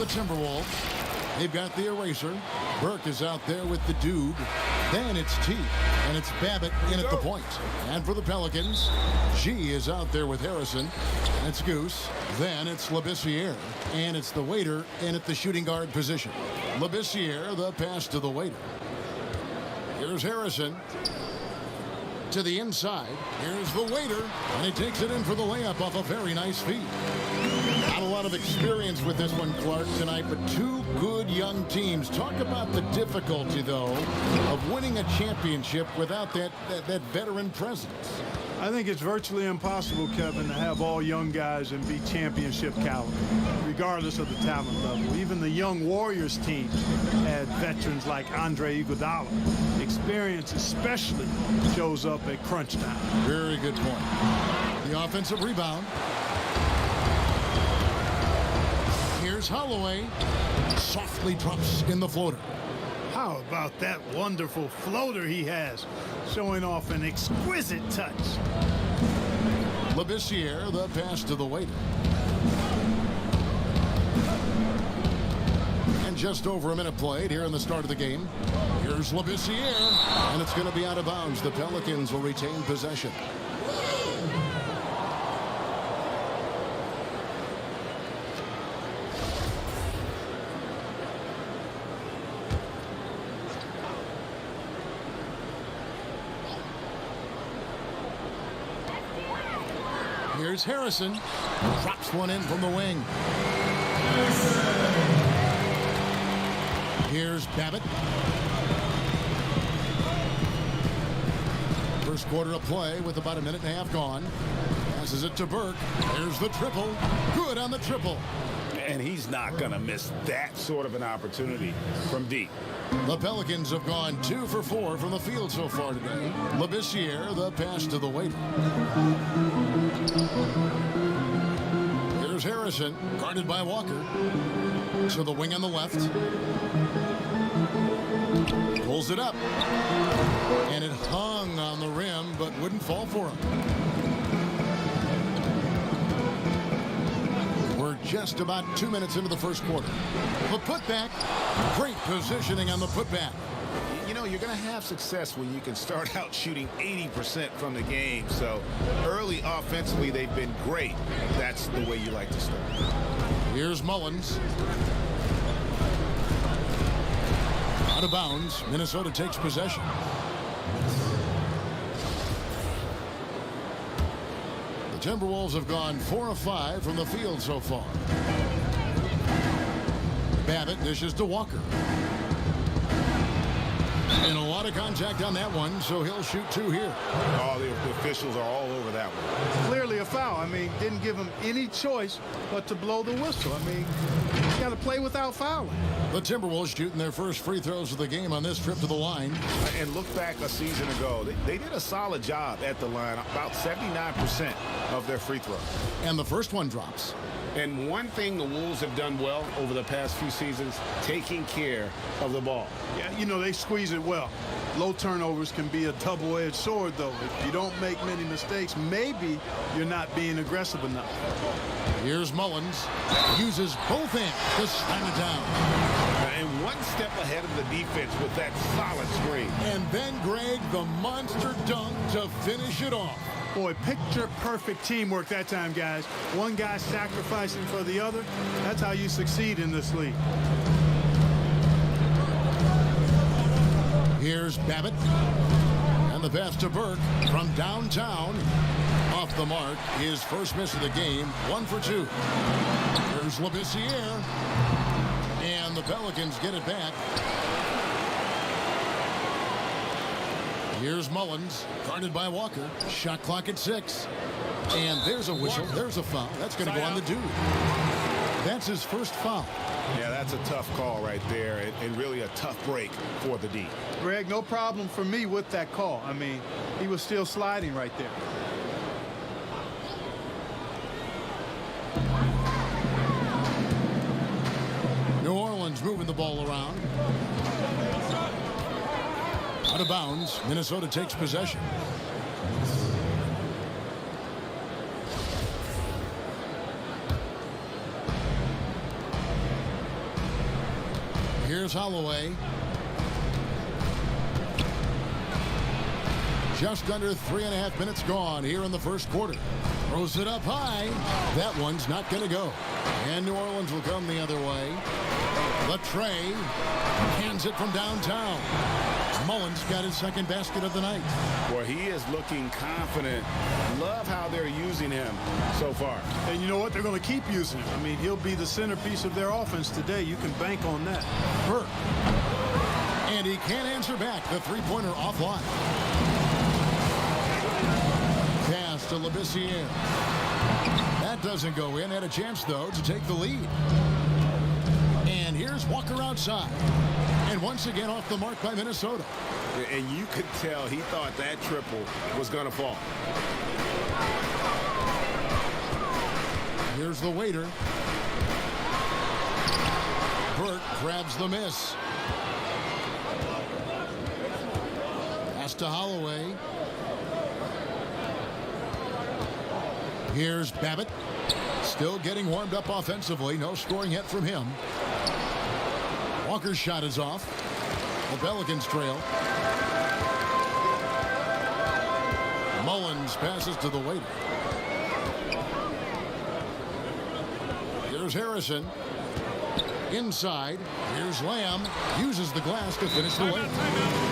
the Timberwolves. They've got the eraser. Burke is out there with the dude. Then it's T, and it's Babbitt in at the point. And for the Pelicans, G is out there with Harrison. And it's Goose. Then it's Labissiere, and it's the waiter in at the shooting guard position. Labissiere, the pass to the waiter. Here's Harrison to the inside. Here's the waiter, and he takes it in for the layup off a very nice feed. Not a lot of experience with this one, Clark, tonight, but two good young teams. Talk about the difficulty, though, of winning a championship without that veteran presence. I think it's virtually impossible, Kevin, to have all young guys and be championship caliber, regardless of the talent level. Even the young Warriors team had veterans like Andre Iguodala. Experience especially shows up at crunch time. Very good point. The offensive rebound. Here's Holloway. Softly drops in the floater. How about that wonderful floater he has, showing off an exquisite touch. Labissiere, the pass to the waiter. And just over a minute played here in the start of the game. Here's Labissiere, and it's going to be out of bounds. The Pelicans will retain possession. Here's Harrison. Drops one in from the wing. Here's Babbitt. First quarter of play with about a minute and a half gone. Passes it to Burke. There's the triple. Good on the triple. And he's not going to miss that sort of an opportunity from deep. The Pelicans have gone 2 for 4 from the field so far today. Labissiere, the pass to the waiter. Here's Harrison, guarded by Walker. To the wing on the left. Pulls it up. And it hung on the rim, but wouldn't fall for him. We're just about 2 minutes into the first quarter. The putback. Great positioning on the putback. You know, you're going to have success when you can start out shooting 80% from the game. So early offensively, they've been great. That's the way you like to start. Here's Mullins. Out of bounds. Minnesota takes possession. The Timberwolves have gone 4 of 5 from the field so far. Babbitt dishes to Walker. And a lot of contact on that one, so he'll shoot 2 here. Oh, the officials are all over that one. Clearly a foul. I mean, didn't give him any choice but to blow the whistle. I mean, he's got to play without fouling. The Timberwolves shooting their first free throws of the game on this trip to the line. And look back a season ago. They did a solid job at the line, about 79% of their free throws. And the first one drops. And one thing the Wolves have done well over the past few seasons, taking care of the ball. Yeah, you know, they squeeze it well. Low turnovers can be a double-edged sword, though. If you don't make many mistakes, maybe you're not being aggressive enough. Here's Mullins. Uses both hands to slam it down. And one step ahead of the defense with that solid screen. And then, Greg, the monster dunk to finish it off. Boy, picture-perfect teamwork that time, guys. One guy sacrificing for the other. That's how you succeed in this league. Here's Babbitt. And the pass to Burke from downtown. Off the mark. His first miss of the game. 1 for 2. Here's Labissiere. And the Pelicans get it back. Here's Mullins, guarded by Walker. Shot clock at 6. And there's a whistle. There's a foul. That's going to go on the dude. That's his first foul. Yeah, that's a tough call right there, and really a tough break for the D. Greg, no problem for me with that call. I mean, he was still sliding right there. New Orleans moving the ball around. Out of bounds. Minnesota takes possession. Here's Holloway. Just under 3.5 minutes gone here in the first quarter. Throws it up high. That one's not going to go. And New Orleans will come the other way. Latrey hands it from downtown. Mullins got his second basket of the night. Well, he is looking confident. Love how they're using him so far. And you know what? They're going to keep using him. I mean, he'll be the centerpiece of their offense today. You can bank on that. Burke. And he can't answer back. The three-pointer offline. Pass to Labissiere. That doesn't go in. Had a chance, though, to take the lead. And here's Walker outside. And once again off the mark by Minnesota. And you could tell he thought that triple was going to fall. Here's the waiter. Burke grabs the miss. Pass to Holloway. Here's Babbitt. Still getting warmed up offensively. No scoring yet from him. Walker's shot is off. The Pelicans trail. Mullins passes to the waiter. Here's Harrison. Inside. Here's Lamb. Uses the glass to finish the way.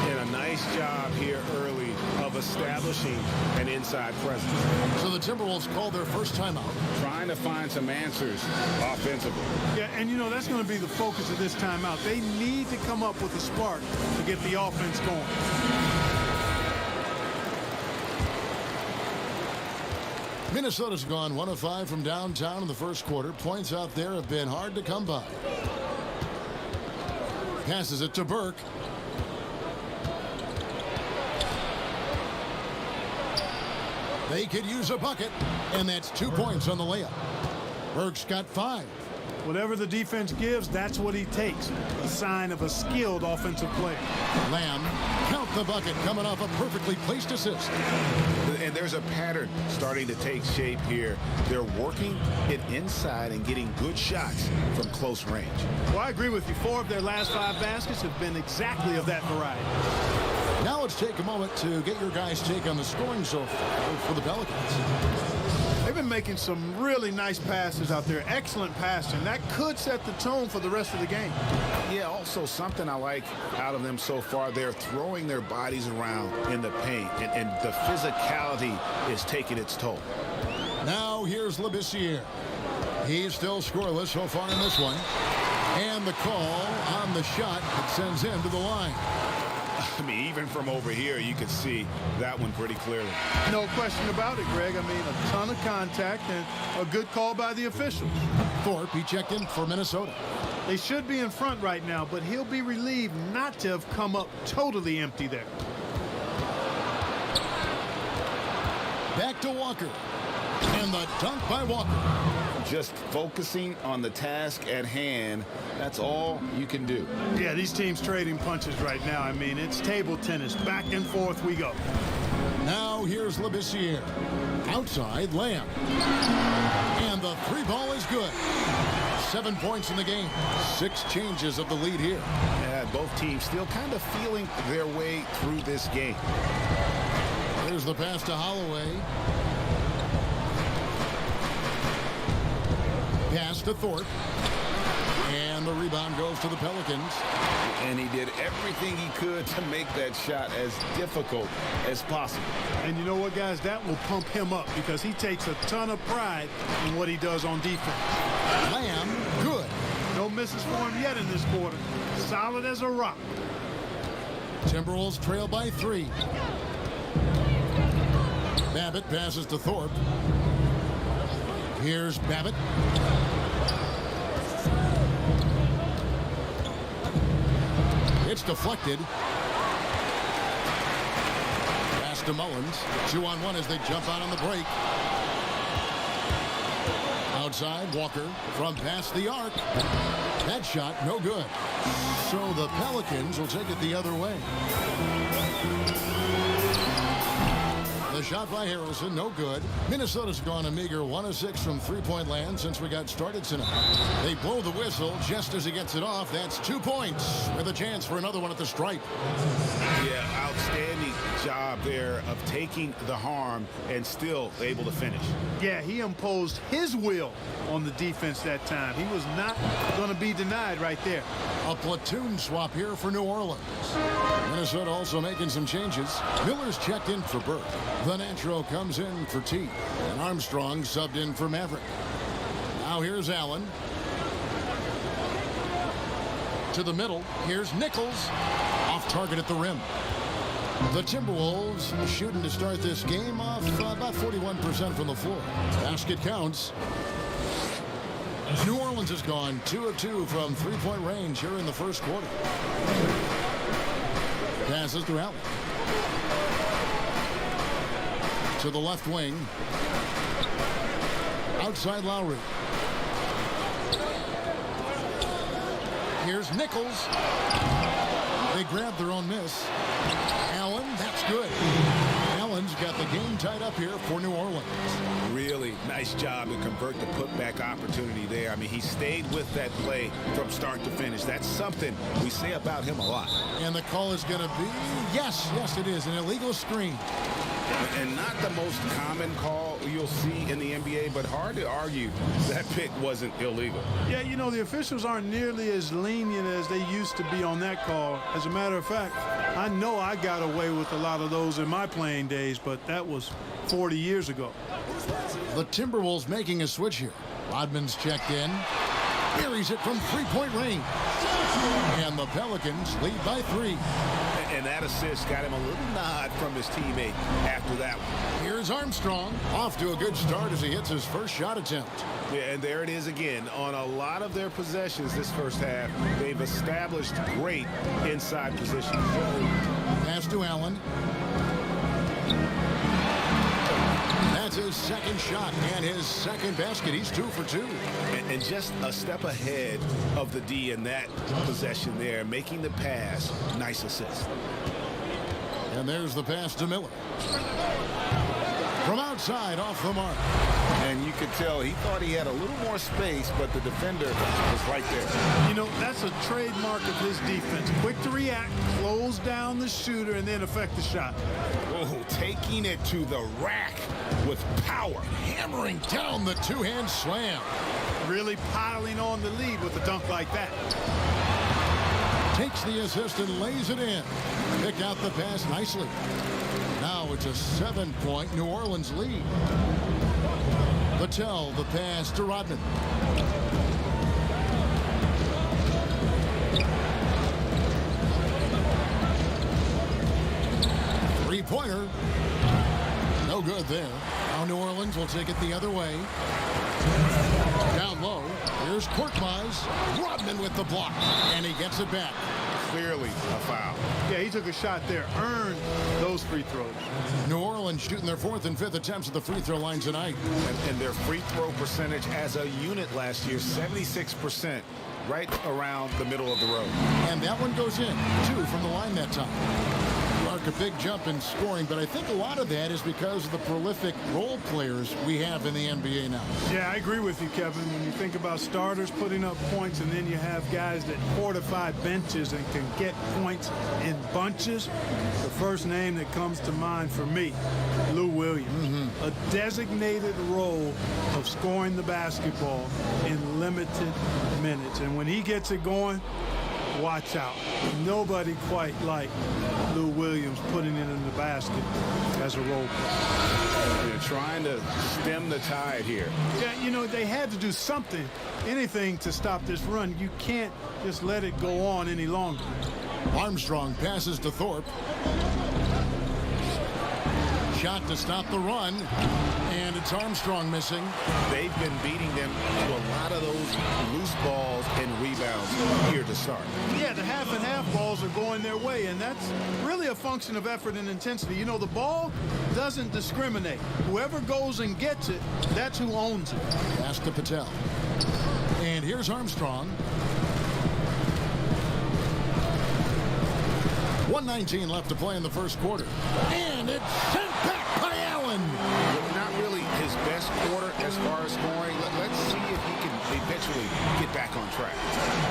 And a nice job here early of establishing an inside presence. So the Timberwolves call their first timeout. Trying to find some answers offensively. Yeah, and you know, that's going to be the focus of this timeout. They need to come up with a spark to get the offense going. Minnesota's gone 1 of 5 from downtown in the first quarter. Points out there have been hard to come by. Passes it to Burke. They could use a bucket, and that's 2 points on the layup. Burke's got 5. Whatever the defense gives, that's what he takes. A sign of a skilled offensive player. Lamb, count the bucket, coming off a perfectly placed assist. And there's a pattern starting to take shape here. They're working it inside and getting good shots from close range. Well, I agree with you. 4 of their last 5 baskets have been exactly of that variety. Now let's take a moment to get your guys' take on the scoring so far for the Pelicans. They've been making some really nice passes out there. Excellent passing. That could set the tone for the rest of the game. Yeah, also something I like out of them so far, they're throwing their bodies around in the paint, and the physicality is taking its toll. Now here's Labissiere. He's still scoreless so far in this one. And the call on the shot that sends him to the line. I mean, even from over here, you could see that one pretty clearly. No question about it, Greg. I mean, a ton of contact and a good call by the officials. Thorpe, he checked in for Minnesota. They should be in front right now, but he'll be relieved not to have come up totally empty there. Back to Walker. And the dunk by Walker. Just focusing on the task at hand, that's all you can do. Yeah, these teams trading punches right now. I mean, it's table tennis. Back and forth we go. Now here's Labissiere. Outside, Lamb. And the 3 ball is good. 7 points in the game. 6 changes of the lead here. Yeah, both teams still kind of feeling their way through this game. Here's the pass to Holloway. Pass to Thorpe. And the rebound goes to the Pelicans. And he did everything he could to make that shot as difficult as possible. And you know what, guys? That will pump him up because he takes a ton of pride in what he does on defense. Lamb, good. No misses for him yet in this quarter. Solid as a rock. Timberwolves trail by 3. Babbitt passes to Thorpe. Here's Babbitt. It's deflected. Pass to Mullins. 2-on-1 as they jump out on the break. Outside, Walker from past the arc. That shot, no good. So the Pelicans will take it the other way. The shot by Harrison, no good. Minnesota's gone a meager 1 of 6 from three-point land since we got started tonight. They blow the whistle just as he gets it off. That's 2 points with a chance for another one at the stripe. Yeah, outstanding job there of taking the harm and still able to finish. Yeah, he imposed his will on the defense that time. He was not going to be denied right there. A platoon swap here for New Orleans. Minnesota also making some changes. Miller's checked in for Burke. Venantro comes in for T. And Armstrong subbed in for Maverick. Now here's Allen. To the middle. Here's Nichols. Off target at the rim. The Timberwolves shooting to start this game off about 41% from the floor. Basket counts. New Orleans has gone 2 of 2 from three-point range here in the first quarter. Passes to Allen. To the left wing. Outside Lowry. Here's Nichols. They grab their own miss. Allen, that's good. Allen's got the game tied up here for New Orleans. Really nice job to convert the putback opportunity there. I mean, he stayed with that play from start to finish. That's something we say about him a lot. And the call is going to be, yes, it is, an illegal screen. And not the most common call you'll see in the NBA, but hard to argue that pick wasn't illegal. Yeah, you know, the officials aren't nearly as lenient as they used to be on that call. As a matter of fact, I know I got away with a lot of those in my playing days, but that was 40 years ago. The Timberwolves making a switch here. Rodman's checked in. Buries it from three-point range. And the Pelicans lead by 3. And that assist got him a little nod from his teammate after that one. Here's Armstrong. Off to a good start as he hits his first shot attempt. Yeah, and there it is again. On a lot of their possessions this first half, they've established great inside position. Pass to Allen. That's his second shot and his second basket. He's 2 for 2. And just a step ahead of the D in that possession there, making the pass. Nice assist. And there's the pass to Miller. From outside, off the mark. And you could tell he thought he had a little more space, but the defender was right there. You know, that's a trademark of his defense. Quick to react, close down the shooter, and then affect the shot. Oh, taking it to the rack with power. Hammering down the two-hand slam. Really piling on the lead with a dunk like that. Takes the assist and lays it in. Pick out the pass nicely. Now it's a 7-point New Orleans lead. Patel, the pass to Rodman. Three-pointer. No good there. Now New Orleans will take it the other way. Down low. Here's Korkmaz. Rodman with the block. And he gets it back. Clearly a foul. Yeah, he took a shot there. Earned those free throws. New Orleans shooting their 4th and 5th attempts at the free throw line tonight. And their free throw percentage as a unit last year, 76%, right around the middle of the road. And that one goes in. 2 from the line that time. Mark a big jump in scoring, but I think a lot of that is because of the prolific role players we have in the NBA now. Yeah, I agree with you, Kevin. When you think about starters putting up points and then you have guys that fortify benches and can get points in bunches, the first name that comes to mind for me, Lou Williams. A designated role of scoring the basketball in limited minutes. And when he gets it going, watch out. Nobody quite like Lou Williams putting it in the basket as a role player. They're trying to stem the tide here. Yeah, you know, they had to do something, anything to stop this run. You can't just let it go on any longer. Armstrong passes to Thorpe. Shot to stop the run, and it's Armstrong missing. They've been beating them to a lot of those loose balls and rebounds here to start. Yeah, the half and half balls are going their way, and that's really a function of effort and intensity. You know, the ball doesn't discriminate. Whoever goes and gets it, that's who owns it. Pass to Patel. And here's Armstrong. 1:19 left to play in the first quarter. And it's sent back by Allen. Allen. Not really his best quarter as far as scoring. Let's see if he can eventually get back on track.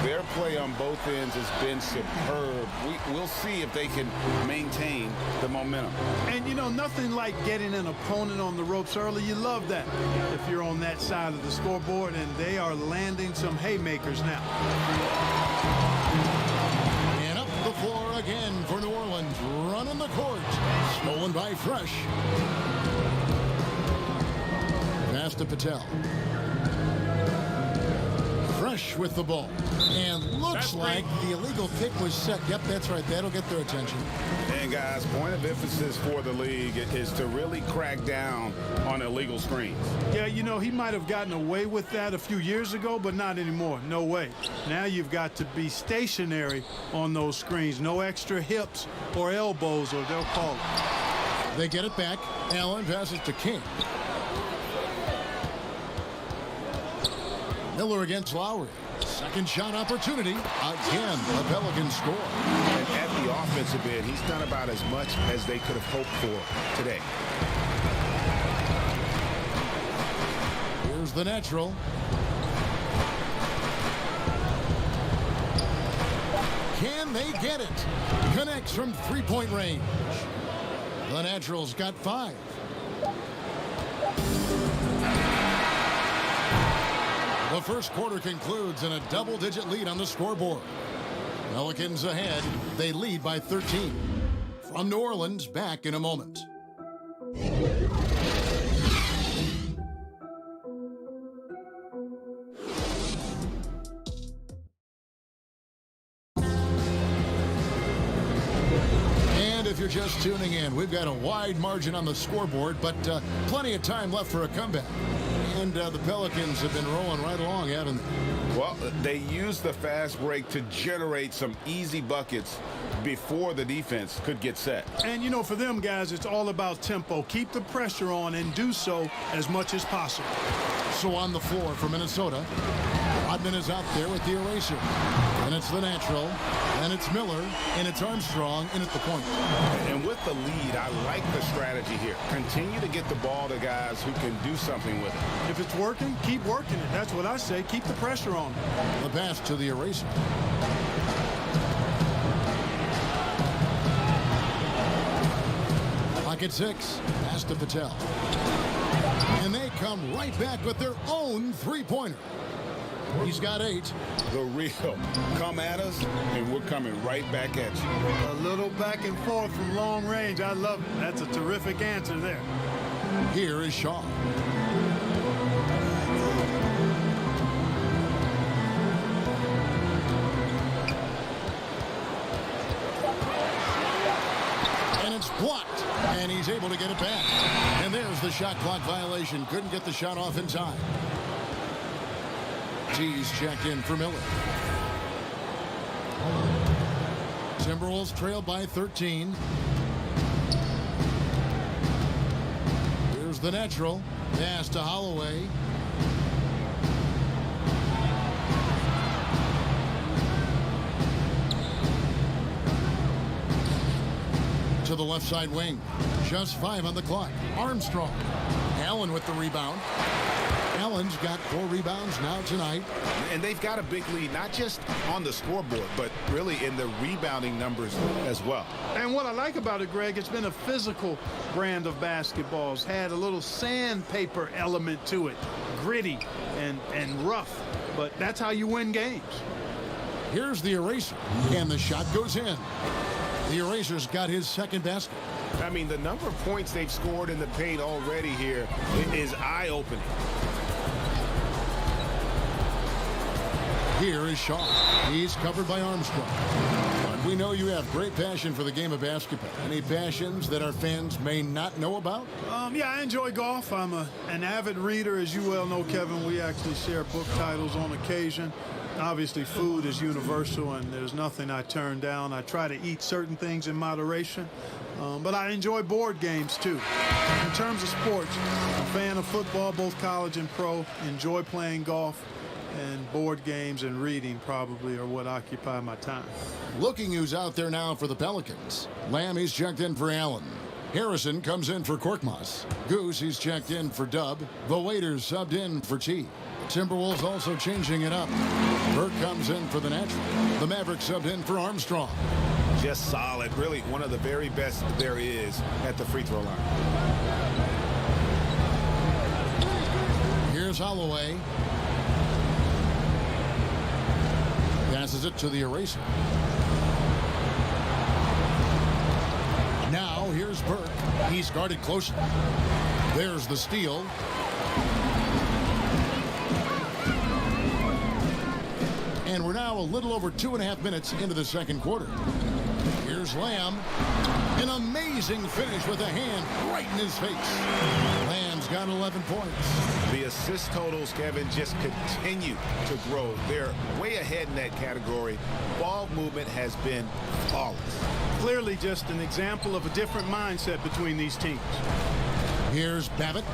Their play on both ends has been superb. We'll see if they can maintain the momentum. And, you know, nothing like getting an opponent on the ropes early. You love that if you're on that side of the scoreboard, and they are landing some haymakers now. And up the floor again for New Orleans. Running the court. Stolen by Fresh. Pass to Patel. Fresh with the ball. And looks like the illegal kick was set. Yep, that's right. That'll get their attention. And, guys, point of emphasis for the league is to really crack down on illegal screens. Yeah, you know, he might have gotten away with that a few years ago, but not anymore. No way. Now you've got to be stationary on those screens. No extra hips or elbows, or they'll call it. They get it back. Allen passes to King. Miller against Lowry. Second shot opportunity. Again, the Pelicans score. And at the offensive end, he's done about as much as they could have hoped for today. Here's the natural. Can they get it? Connects from three-point range. The Natural's got 5. The first quarter concludes in a double-digit lead on the scoreboard. Pelicans ahead. They lead by 13. From New Orleans, back in a moment. If you're just tuning in, we've got a wide margin on the scoreboard, but plenty of time left for a comeback. And the Pelicans have been rolling right along, haven't they? Well, they used the fast break to generate some easy buckets before the defense could get set. And, you know, for them guys, it's all about tempo. Keep the pressure on and do so as much as possible. So on the floor for Minnesota, Rodman is out there with the eraser. And it's the natural, and it's Miller, and it's Armstrong in at the point. And with the lead, I like the strategy here. Continue to get the ball to guys who can do something with it. If it's working, keep working it. That's what I say. Keep the pressure on. The pass to the eraser. Pocket 6. Pass to Patel. And they come right back with their own three-pointer. He's got 8. The real. Come at us, and we're coming right back at you. A little back and forth from long range. I love it. That's a terrific answer there. Here is Shaw. And it's blocked. And he's able to get it back. And there's the shot clock violation. Couldn't get the shot off in time. T's checked in for Miller. Timberwolves trailed by 13. Here's the natural. Pass to Holloway. To the left side wing. Just 5 on the clock. Armstrong. Allen with the rebound. Allen's got 4 rebounds now tonight. And they've got a big lead, not just on the scoreboard, but really in the rebounding numbers as well. And what I like about it, Greg, it's been a physical brand of basketball. It's had a little sandpaper element to it. Gritty and rough. But that's how you win games. Here's the eraser. And the shot goes in. The eraser's got his second basket. I mean, the number of points they've scored in the paint already here is eye-opening. Here is Shaw. He's covered by Armstrong. But we know you have great passion for the game of basketball. Any passions that our fans may not know about? Yeah, I enjoy golf. I'm an avid reader. As you well know, Kevin, we actually share book titles on occasion. Obviously, food is universal, and there's nothing I turn down. I try to eat certain things in moderation, but I enjoy board games, too. In terms of sports, I'm a fan of football, both college and pro. Enjoy playing golf, and board games and reading probably are what occupy my time. Looking who's out there now for the Pelicans. Lamb, he's checked in for Allen. Harrison comes in for Korkmaz. Goose, he's checked in for Dub. The Waiters subbed in for T. Timberwolves also changing it up. Burke comes in for the Natural. The Mavericks subbed in for Armstrong. Just solid. Really one of the very best there is at the free throw line. Here's Holloway. Passes it to the eraser. Now here's Burke. He's guarded closely. There's the steal. And we're now a little over 2.5 minutes into the second quarter. Here's Lamb. An amazing finish with a hand right in his face. Lamb's got 11 points. The assist totals, Kevin, just continue to grow. They're way ahead in that category. Ball movement has been flawless. Clearly just an example of a different mindset between these teams. Here's Babbitt.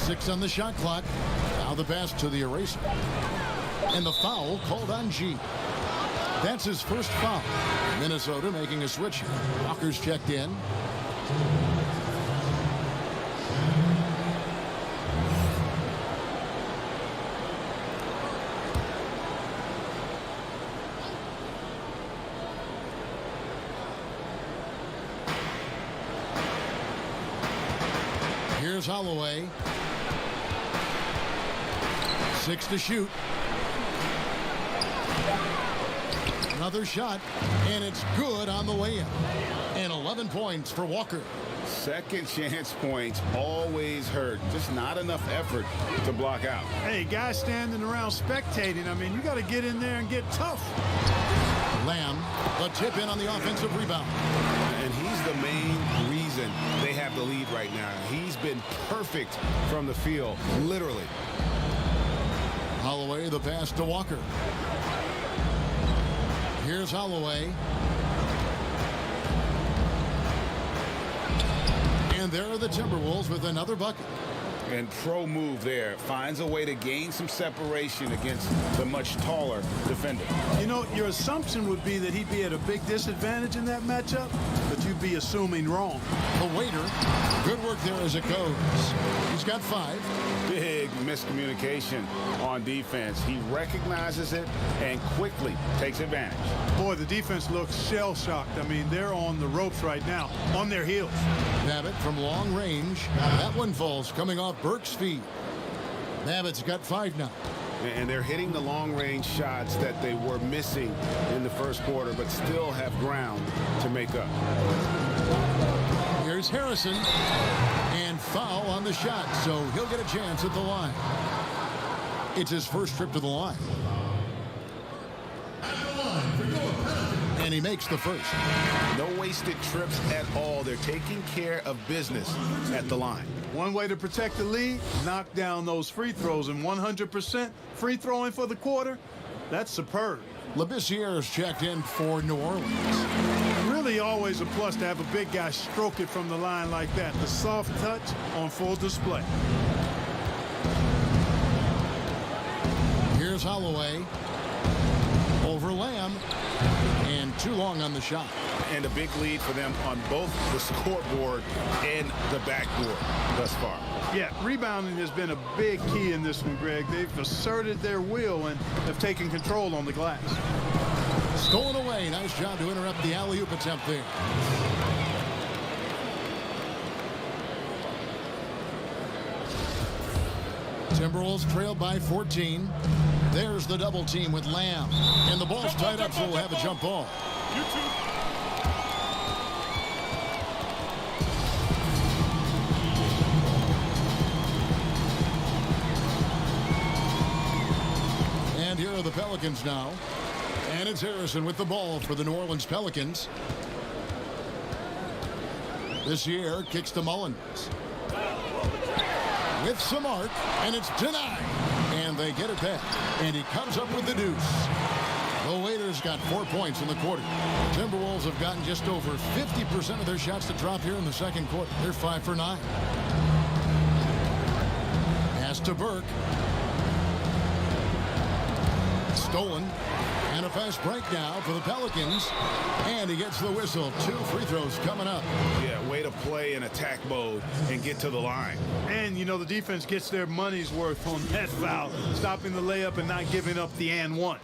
6 on the shot clock. Now the pass to the eraser. And the foul called on G. That's his first foul. Minnesota making a switch here. Walker's checked in. Here's Holloway. 6 to shoot. Another shot, and it's good on the way in. And 11 points for Walker. Second chance points always hurt. Just not enough effort to block out. Hey, guys standing around spectating, I mean, you got to get in there and get tough. Lamb, a tip in on the offensive rebound. And he's the main reason they have the lead right now. He's been perfect from the field, literally. Holloway, the pass to Walker. Here's Holloway. And there are the Timberwolves with another bucket. And pro move there. Finds a way to gain some separation against the much taller defender. You know, your assumption would be that he'd be at a big disadvantage in that matchup, but you'd be assuming wrong. The Waiter, good work there as it goes. He's got 5. Big miscommunication on defense. He recognizes it and quickly takes advantage. Boy, the defense looks shell-shocked. I mean, they're on the ropes right now, on their heels. Babbitt from long range. That one falls, coming off Burke's feet. Babbitt's got 5 now. And they're hitting the long-range shots that they were missing in the first quarter, but still have ground to make up. Here's Harrison. And foul on the shot, so he'll get a chance at the line. It's his first trip to the line. And he makes the first. No wasted trips at all. They're taking care of business at the line. One way to protect the lead, knock down those free throws, and 100% free throwing for the quarter, that's superb. Labissiere's checked in for New Orleans. Really always a plus to have a big guy stroke it from the line like that. The soft touch on full display. Here's Holloway. Over Lamb. And too long on the shot. And a big lead for them on both the scoreboard and the backboard thus far. Yeah, rebounding has been a big key in this one, Greg. They've asserted their will and have taken control on the glass. Stolen away. Nice job to interrupt the alley-oop attempt there. Timberwolves trailed by 14. There's the double team with Lamb. And the ball's tied up, so we'll have a jump ball. And here are the Pelicans now. And it's Harrison with the ball for the New Orleans Pelicans. This year kicks to Mullins. With some arc, and it's denied. And they get it back. And he comes up with the deuce. The Waiters got 4 points in the quarter. The Timberwolves have gotten just over 50% of their shots to drop here in the second quarter. They're 5 for 9. Pass to Burke. Stolen. And a fast break now for the Pelicans. And he gets the whistle. 2 free throws coming up. Yeah, way to play in attack mode and get to the line. And, you know, the defense gets their money's worth on that foul, stopping the layup and not giving up the and one.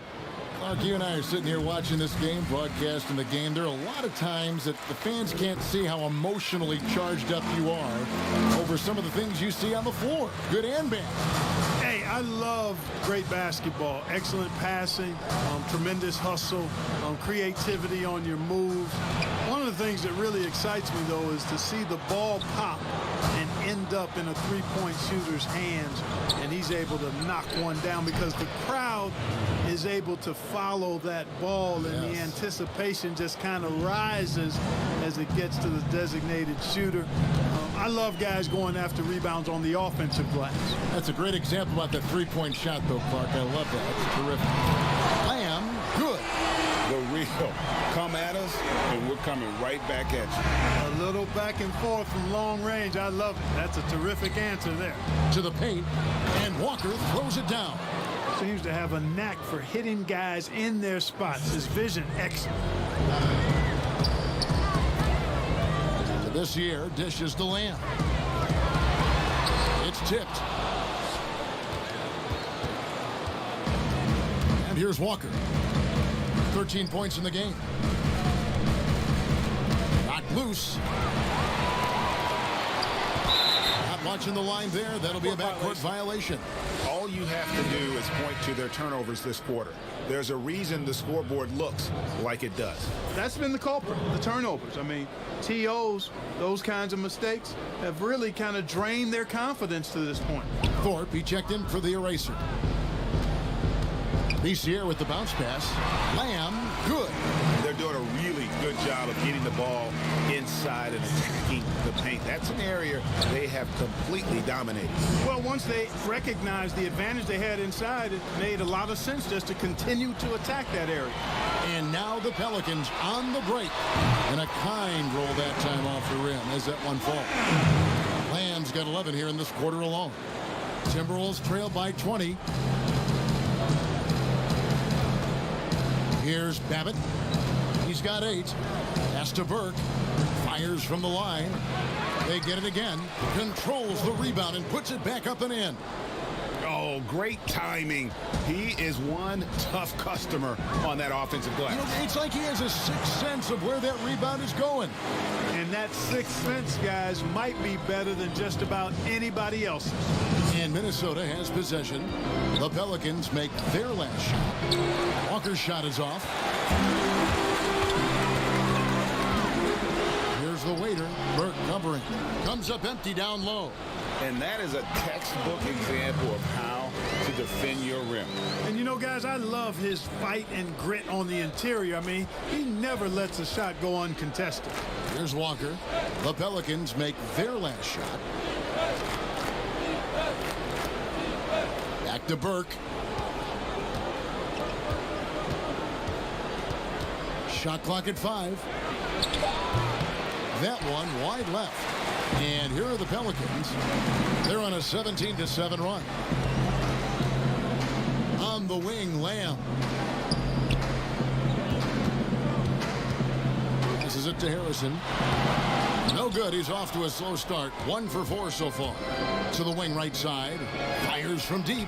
Clark, you and I are sitting here watching this game, broadcasting the game. There are a lot of times that the fans can't see how emotionally charged up you are over some of the things you see on the floor, good and bad. Hey, I love great basketball. Excellent passing, tremendous hustle, creativity on your moves. One of the things that really excites me, though, is to see the ball pop and end up in a three-point shooter's hands, and he's able to knock one down because the crowd is able to follow that ball, and the anticipation just kind of rises as it gets to the designated shooter. I love guys going after rebounds on the offensive glass. That's a great example about that three-point shot, though, Clark. I love that. That's terrific. Lamb, good. The real come at us, and we're coming right back at A little back and forth from long range. I love it. That's a terrific answer there. To the paint, and Walker throws it down. Seems to have a knack for hitting guys in their spots. His vision, excellent. This year, dishes to Lamb. It's tipped. And here's Walker. 13 points in the game. Knocked loose. Not watching the line there. That'll be a backcourt violation. All you have to do is point to their turnovers this quarter. There's a reason the scoreboard looks like it does. That's been the culprit, the turnovers. I mean, TOs, those kinds of mistakes have really kind of drained their confidence to this point. Thorpe, he checked in for the eraser. BCR with the bounce pass. Lamb, good. They're doing a really good job of getting the ball inside and attacking the paint. That's an area they have completely dominated. Well, once they recognized the advantage they had inside, it made a lot of sense just to continue to attack that area. And now the Pelicans on the break. And a kind roll that time off the rim as that one falls. Lamb's got 11 here in this quarter alone. Timberwolves trail by 20. Here's Babbitt. He's got 8. Pass to Burke. Fires from the line. They get it again. Controls the rebound and puts it back up and in. Oh, great timing. He is one tough customer on that offensive glass. You know, it's like he has a sixth sense of where that rebound is going. And that sixth sense, guys, might be better than just about anybody else's. And Minnesota has possession. The Pelicans make their last shot. Walker's shot is off. Here's the waiter. Burke covering. Comes up empty down low. And that is a textbook example of how to defend your rim. And you know, guys, I love his fight and grit on the interior. I mean, he never lets a shot go uncontested. Here's Walker. The Pelicans make their last shot. Back to Burke. Shot clock at 5. That one wide left. And here are the Pelicans. They're on a 17-7 run. On the wing, Lamb. Passes it to Harrison. No good. He's off to a slow start. 1 for 4 so far. To the wing right side. Fires from deep.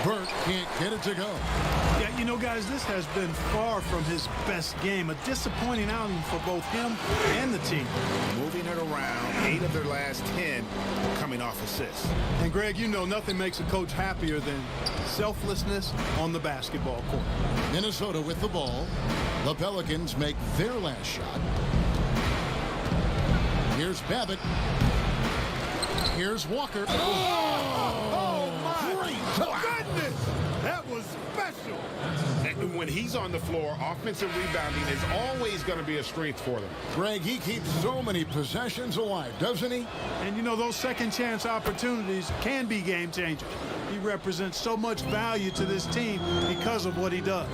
Burke can't get it to go. Yeah, you know, guys, this has been far from his best game. A disappointing outing for both him and the team. Moving it around, 8 of their last 10 coming off assists. And, Greg, you know nothing makes a coach happier than selflessness on the basketball court. Minnesota with the ball. The Pelicans make their last shot. Here's Babbitt. Here's Walker. Oh my great goodness! That was special. And when he's on the floor, offensive rebounding is always going to be a strength for them. Greg, he keeps so many possessions alive, doesn't he? And you know, those second chance opportunities can be game changers. He represents so much value to this team because of what he does.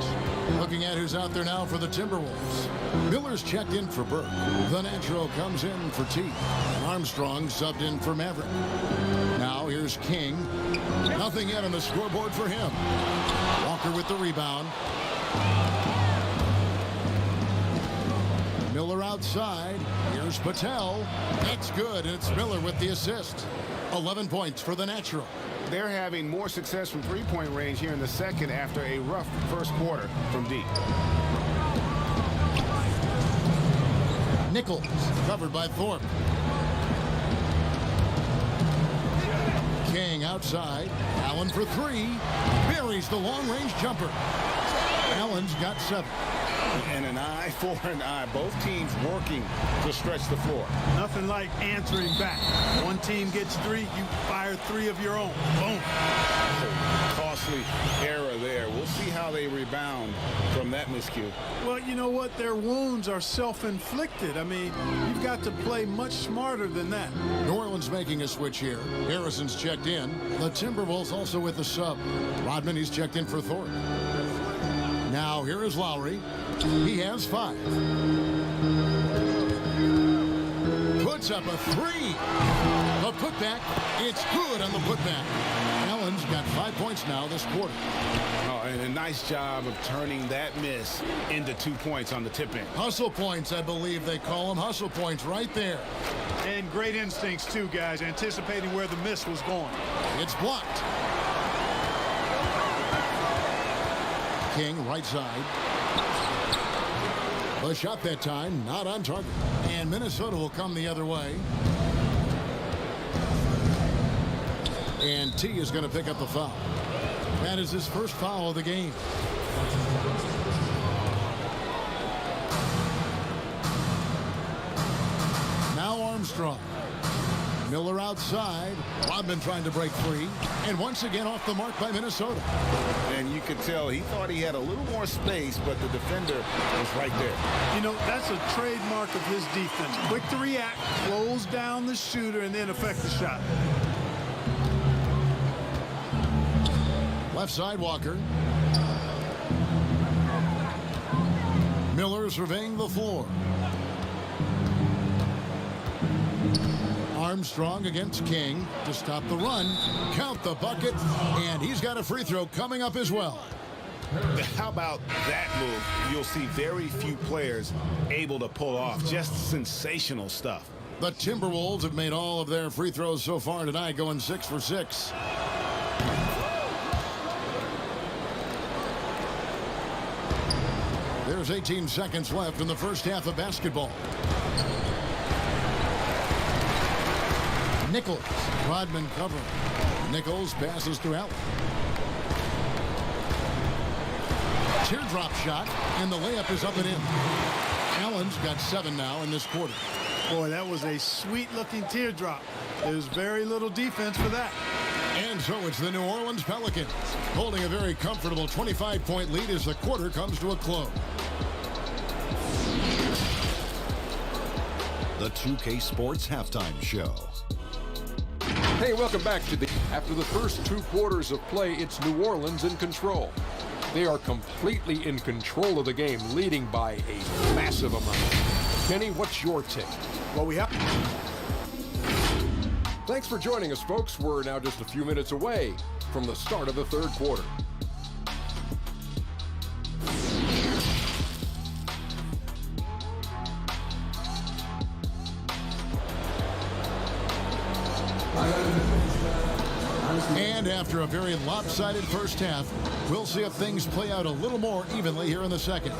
Looking at who's out there now for the Timberwolves. Miller's checked in for Burke. The Natural comes in for T. Armstrong subbed in for Maverick. Now here's King. Nothing yet on the scoreboard for him. Walker with the rebound. Miller outside. Here's Patel. That's good, and it's Miller with the assist. 11 points for the natural. They're having more success from three-point range here in the second after a rough first quarter from deep. Nichols covered by Thorpe. King outside. Allen for three. Buries the long-range jumper. Allen's got 7. And an eye for an eye. Both teams working to stretch the floor. Nothing like answering back. One team gets 3, you fire 3 of your own. Boom. Costly error there. We'll see how they rebound from that miscue. Well, you know what? Their wounds are self-inflicted. I mean, you've got to play much smarter than that. New Orleans making a switch here. Harrison's checked in. The Timberwolves also with the sub. Rodman, he's checked in for Thorpe. Now here is Lowry. He has 5. Puts up a 3. The putback. It's good on the putback. Allen's got 5 points now this quarter. Oh, and a nice job of turning that miss into 2 points on the tip-in. Hustle points, I believe they call them. Hustle points right there. And great instincts, too, guys, anticipating where the miss was going. It's blocked. King, right side. The shot that time, not on target. And Minnesota will come the other way. And T is going to pick up the foul. That is his first foul of the game. Now Armstrong. Miller outside. Rodman trying to break free. And once again off the mark by Minnesota. And you could tell he thought he had a little more space, but the defender was right there. You know, that's a trademark of his defense. Quick to react, close down the shooter, and then affect the shot. Left side, Walker. Miller surveying the floor. Armstrong against King to stop the run. Count the bucket, and he's got a free throw coming up as well. How about that move? You'll see very few players able to pull off. Just sensational stuff. The Timberwolves have made all of their free throws so far tonight, going 6 for 6. There's 18 seconds left in the first half of basketball. Nichols, Rodman covering. Nichols passes to Allen. Teardrop shot, and the layup is up and in. Allen's got 7 now in this quarter. Boy, that was a sweet-looking teardrop. There's very little defense for that. And so it's the New Orleans Pelicans holding a very comfortable 25-point lead as the quarter comes to a close. The 2K Sports Halftime Show. Hey, welcome back to after the first 2 quarters of play, it's New Orleans in control. They are completely in control of the game, leading by a massive amount. Kenny, what's your take? Well, we have... Thanks for joining us, folks. We're now just a few minutes away from the start of the third quarter. And after a very lopsided first half, we'll see if things play out a little more evenly here in the second.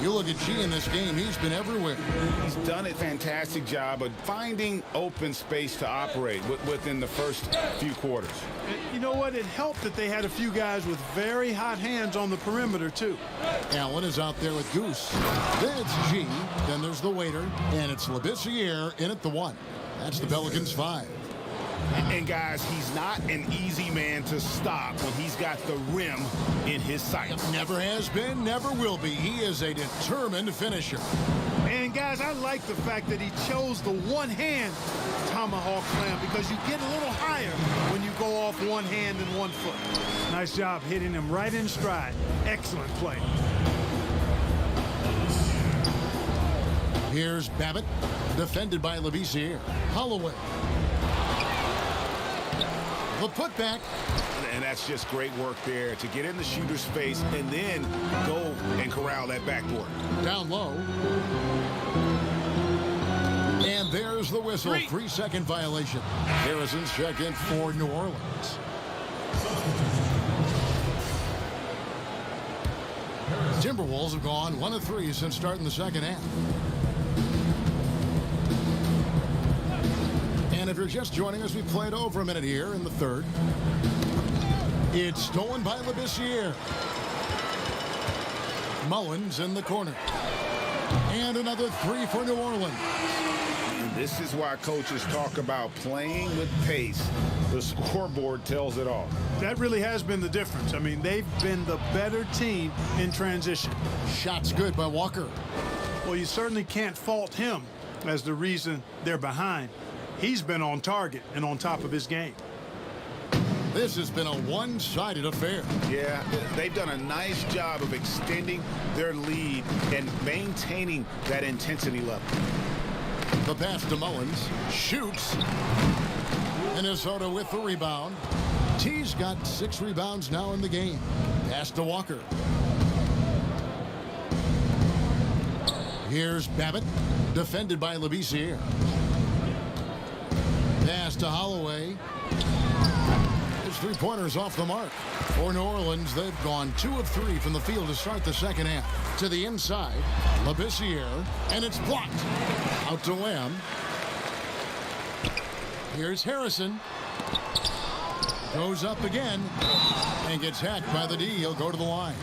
You look at G in this game, he's been everywhere. He's done a fantastic job of finding open space to operate within the first few quarters. You know what? It helped that they had a few guys with very hot hands on the perimeter, too. Allen is out there with Goose. Then it's G. Then there's the waiter. And it's Labissiere in at the 1. That's the Pelicans 5. And guys, he's not an easy man to stop when he's got the rim in his sights. Never has been, never will be. He is a determined finisher. And guys, I like the fact that he chose the one-hand tomahawk slam because you get a little higher when you go off one hand and 1 foot. Nice job hitting him right in stride. Excellent play. Here's Babbitt, defended by Labissiere. Holloway. The putback, And that's just great work there to get in the shooter's face and then go and corral that backboard. Down low. And there's the whistle. 3-second violation. Harrison's checked in for New Orleans. Timberwolves have gone 1 of 3 since starting the second half. And if you're just joining us, we played over a minute here in the third. It's stolen by Labissiere. Mullins in the corner. And another 3 for New Orleans. And this is why coaches talk about playing with pace. The scoreboard tells it all. That really has been the difference. I mean, they've been the better team in transition. Shots good by Walker. Well, you certainly can't fault him as the reason they're behind. He's been on target and on top of his game. This has been a one-sided affair. Yeah, they've done a nice job of extending their lead and maintaining that intensity level. The pass to Mullins. Shoots. Minnesota with the rebound. T's got 6 rebounds now in the game. Pass to Walker. Here's Babbitt. Defended by Labissiere. Pass to Holloway. His 3-pointers off the mark. For New Orleans, they've gone 2 of 3 from the field to start the second half. To the inside, Labissiere, and it's blocked. Out to Lamb. Here's Harrison. Goes up again and gets hacked by the D. He'll go to the line.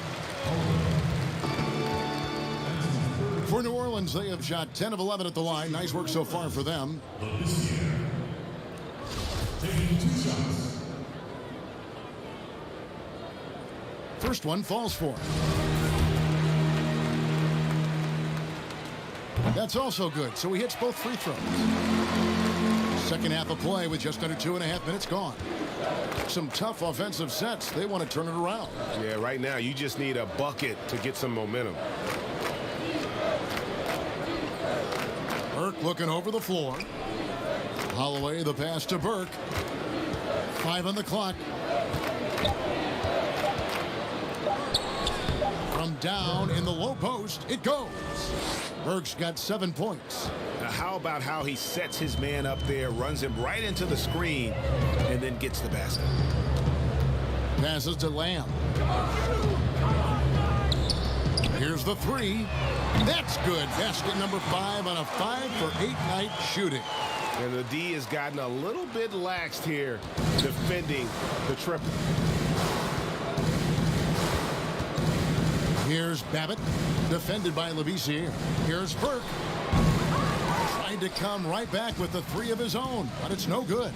For New Orleans, they have shot 10 of 11 at the line. Nice work so far for them. First one falls for him. That's also good, so he hits both free throws. Second half of play with just under 2.5 minutes gone. Some tough offensive sets. They want to turn it around. Yeah, right now you just need a bucket to get some momentum. Burke looking over the floor. Holloway, the pass to Burke. 5 on the clock. From down in the low post, it goes. Burke's got 7 points. Now, how about how he sets his man up there, runs him right into the screen, and then gets the basket. Passes to Lamb. Here's the 3. That's good. Basket number 5 on a 5-for-8 night shooting. And the D has gotten a little bit laxed here defending the triple. Here's Babbitt, defended by Labissiere. Here's Burke. Trying to come right back with the 3 of his own, but it's no good.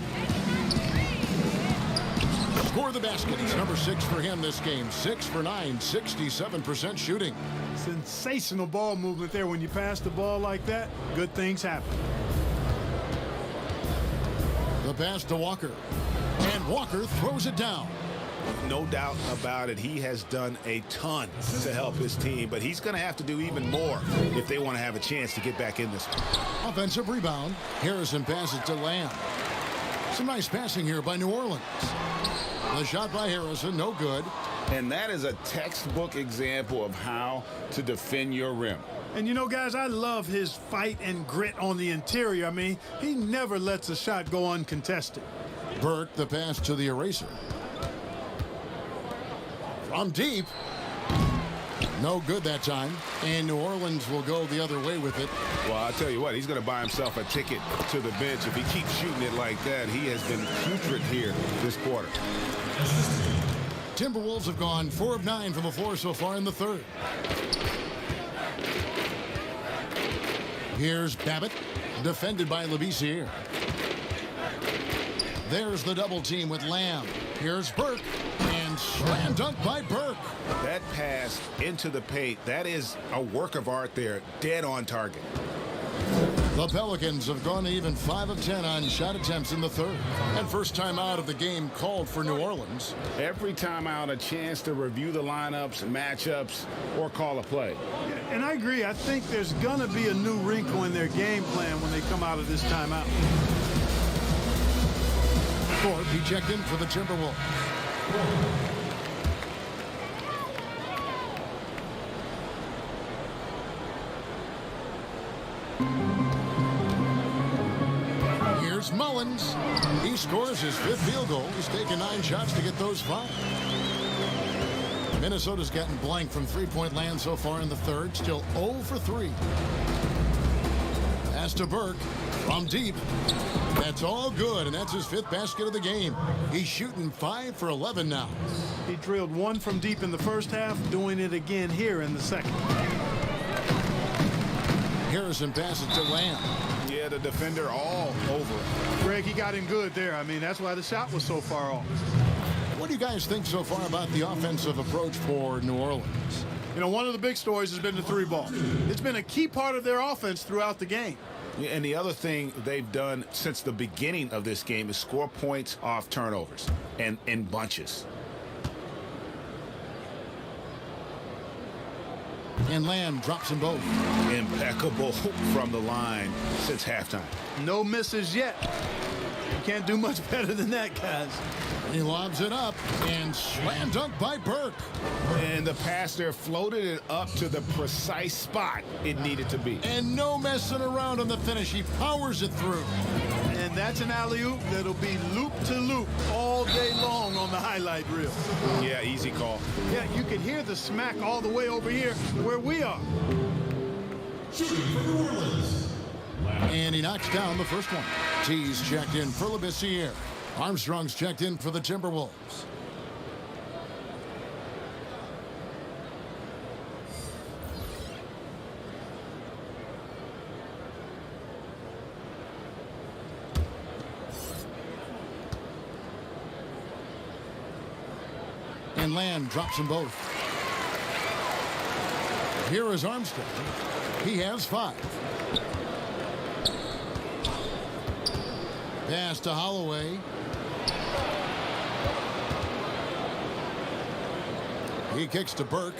Score the basket. It's number 6 for him this game. 6 for 9, 67% shooting. Sensational ball movement there. When you pass the ball like that, good things happen. The pass to Walker. And Walker throws it down. No doubt about it. He has done a ton to help his team, but he's going to have to do even more if they want to have a chance to get back in this one. Offensive rebound. Harrison passes to Lamb. Some nice passing here by New Orleans. The shot by Harrison, no good. And that is a textbook example of how to defend your rim. And you know, guys, I love his fight and grit on the interior. I mean, he never lets a shot go uncontested. Burke, the pass to the eraser. From deep. No good that time. And New Orleans will go the other way with it. Well, I'll tell you what, he's going to buy himself a ticket to the bench. If he keeps shooting it like that, he has been putrid here this quarter. Timberwolves have gone 4 of 9 from the floor so far in the third. Here's Babbitt, defended by Labissiere. There's the double team with Lamb. Here's Burke, and slam dunk by Burke. That pass into the paint, that is a work of art there, dead on target. The Pelicans have gone even 5 of 10 on shot attempts in the third. And first time out of the game called for New Orleans. Every time out, a chance to review the lineups, matchups, or call a play. And I agree. I think there's going to be a new wrinkle in their game plan when they come out of this timeout. Thorpe, he checked in for the Timberwolves. Here's Mullins. He scores his 5th field goal. He's taken 9 shots to get those 5. Minnesota's gotten blank from three-point land so far in the 3rd. Still 0 for 3. Pass to Burke from deep. That's all good, and that's his 5th basket of the game. He's shooting 5 for 11 now. He drilled 1 from deep in the first half, doing it again here in the second. Harrison passes to Lamb. Yeah, the defender all over it. Greg, he got him good there. I mean, that's why the shot was so far off. What do you guys think so far about the offensive approach for New Orleans? You know, one of the big stories has been the 3-ball. It's been a key part of their offense throughout the game. Yeah, and the other thing they've done since the beginning of this game is score points off turnovers and in bunches. And Lamb drops them both. Impeccable from the line since halftime. No misses yet. You can't do much better than that, guys. He lobs it up and slam dunk by Burke. And the pass there floated it up to the precise spot it needed to be. And no messing around on the finish. He powers it through. And that's an alley-oop that'll be loop-to-loop all day long on the highlight reel. Yeah, easy call. Yeah, you can hear the smack all the way over here where we are. And he knocks down the first one. T's checked in for LeBessiere. Armstrong's checked in for the Timberwolves. And Lamb drops them both. Here is Armstrong. He has 5. Pass to Holloway. He kicks to Burke.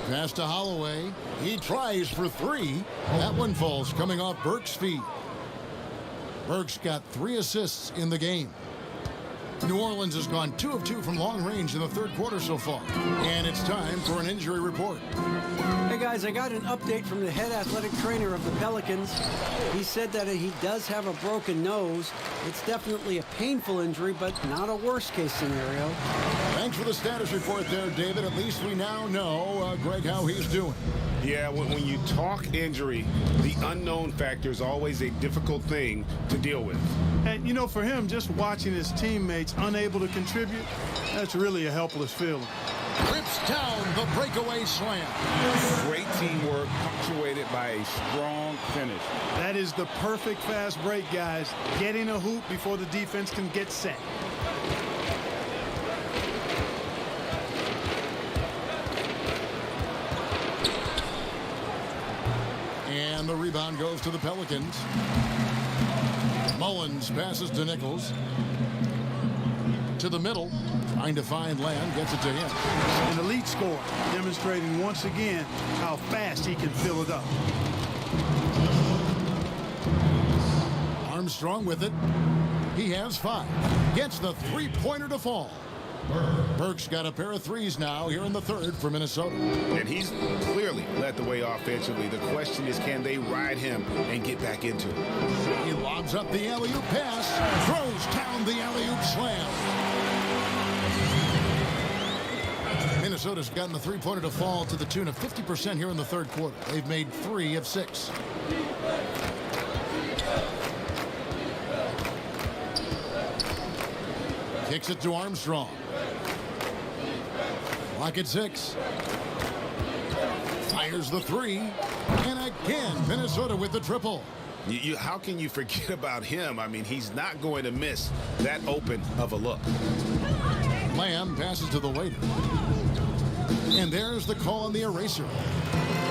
Pass to Holloway. He tries for 3. That one falls coming off Burke's feet. Burke's got 3 assists in the game. New Orleans has gone 2 of 2 from long range in the 3rd quarter so far. And it's time for an injury report. Hey guys, I got an update from the head athletic trainer of the Pelicans. He said that he does have a broken nose. It's definitely a painful injury, but not a worst case scenario. Thanks for the status report there, David. At least we now know, Greg, how he's doing. Yeah, when you talk injury, the unknown factor is always a difficult thing to deal with. And, you know, for him, just watching his teammates unable to contribute, that's really a helpless feeling. Rips down the breakaway slam. Great teamwork punctuated by a strong finish. That is the perfect fast break, guys. Getting a hoop before the defense can get set. And the rebound goes to the Pelicans. Mullins passes to Nichols. To the middle. Trying to find Lamb. Gets it to him. An elite scorer, demonstrating once again how fast he can fill it up. Armstrong with it. He has 5. Gets the 3-pointer to fall. Burke's got a pair of 3s now here in the 3rd for Minnesota. And he's clearly led the way offensively. The question is, can they ride him and get back into it? He lobs up the alley-oop pass. Throws down the alley-oop slam. Minnesota's gotten the 3-pointer to fall to the tune of 50% here in the 3rd quarter. They've made 3 of 6. Kicks it to Armstrong. Lock at 6. Fires the 3. And again, Minnesota with the triple. How can you forget about him? I mean, he's not going to miss that open of a look. Lamb passes to the waiter. And there's the call on the eraser.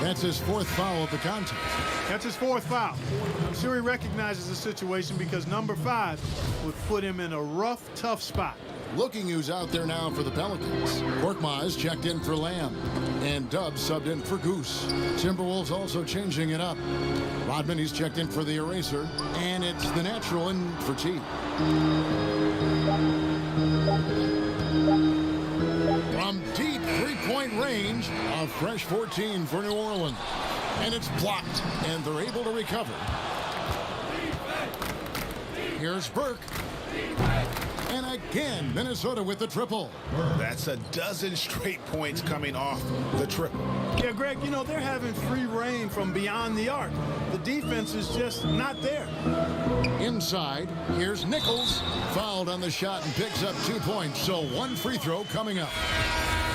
That's his 4th foul of the contest. That's his 4th foul. I'm sure he recognizes the situation because number 5 would put him in a rough, tough spot. Looking who's out there now for the Pelicans. Korkmaz checked in for Lamb. And Dubs subbed in for Goose. Timberwolves also changing it up. Rodman, he's checked in for the eraser. And it's the natural in for T. change. A fresh 14 for New Orleans. And it's blocked, and they're able to recover. Here's Burke. And again, Minnesota with the triple. That's a dozen straight points coming off the triple. Yeah, Greg, you know, they're having free reign from beyond the arc. The defense is just not there. Inside, here's Nichols. Fouled on the shot and picks up 2 points. So one free throw coming up.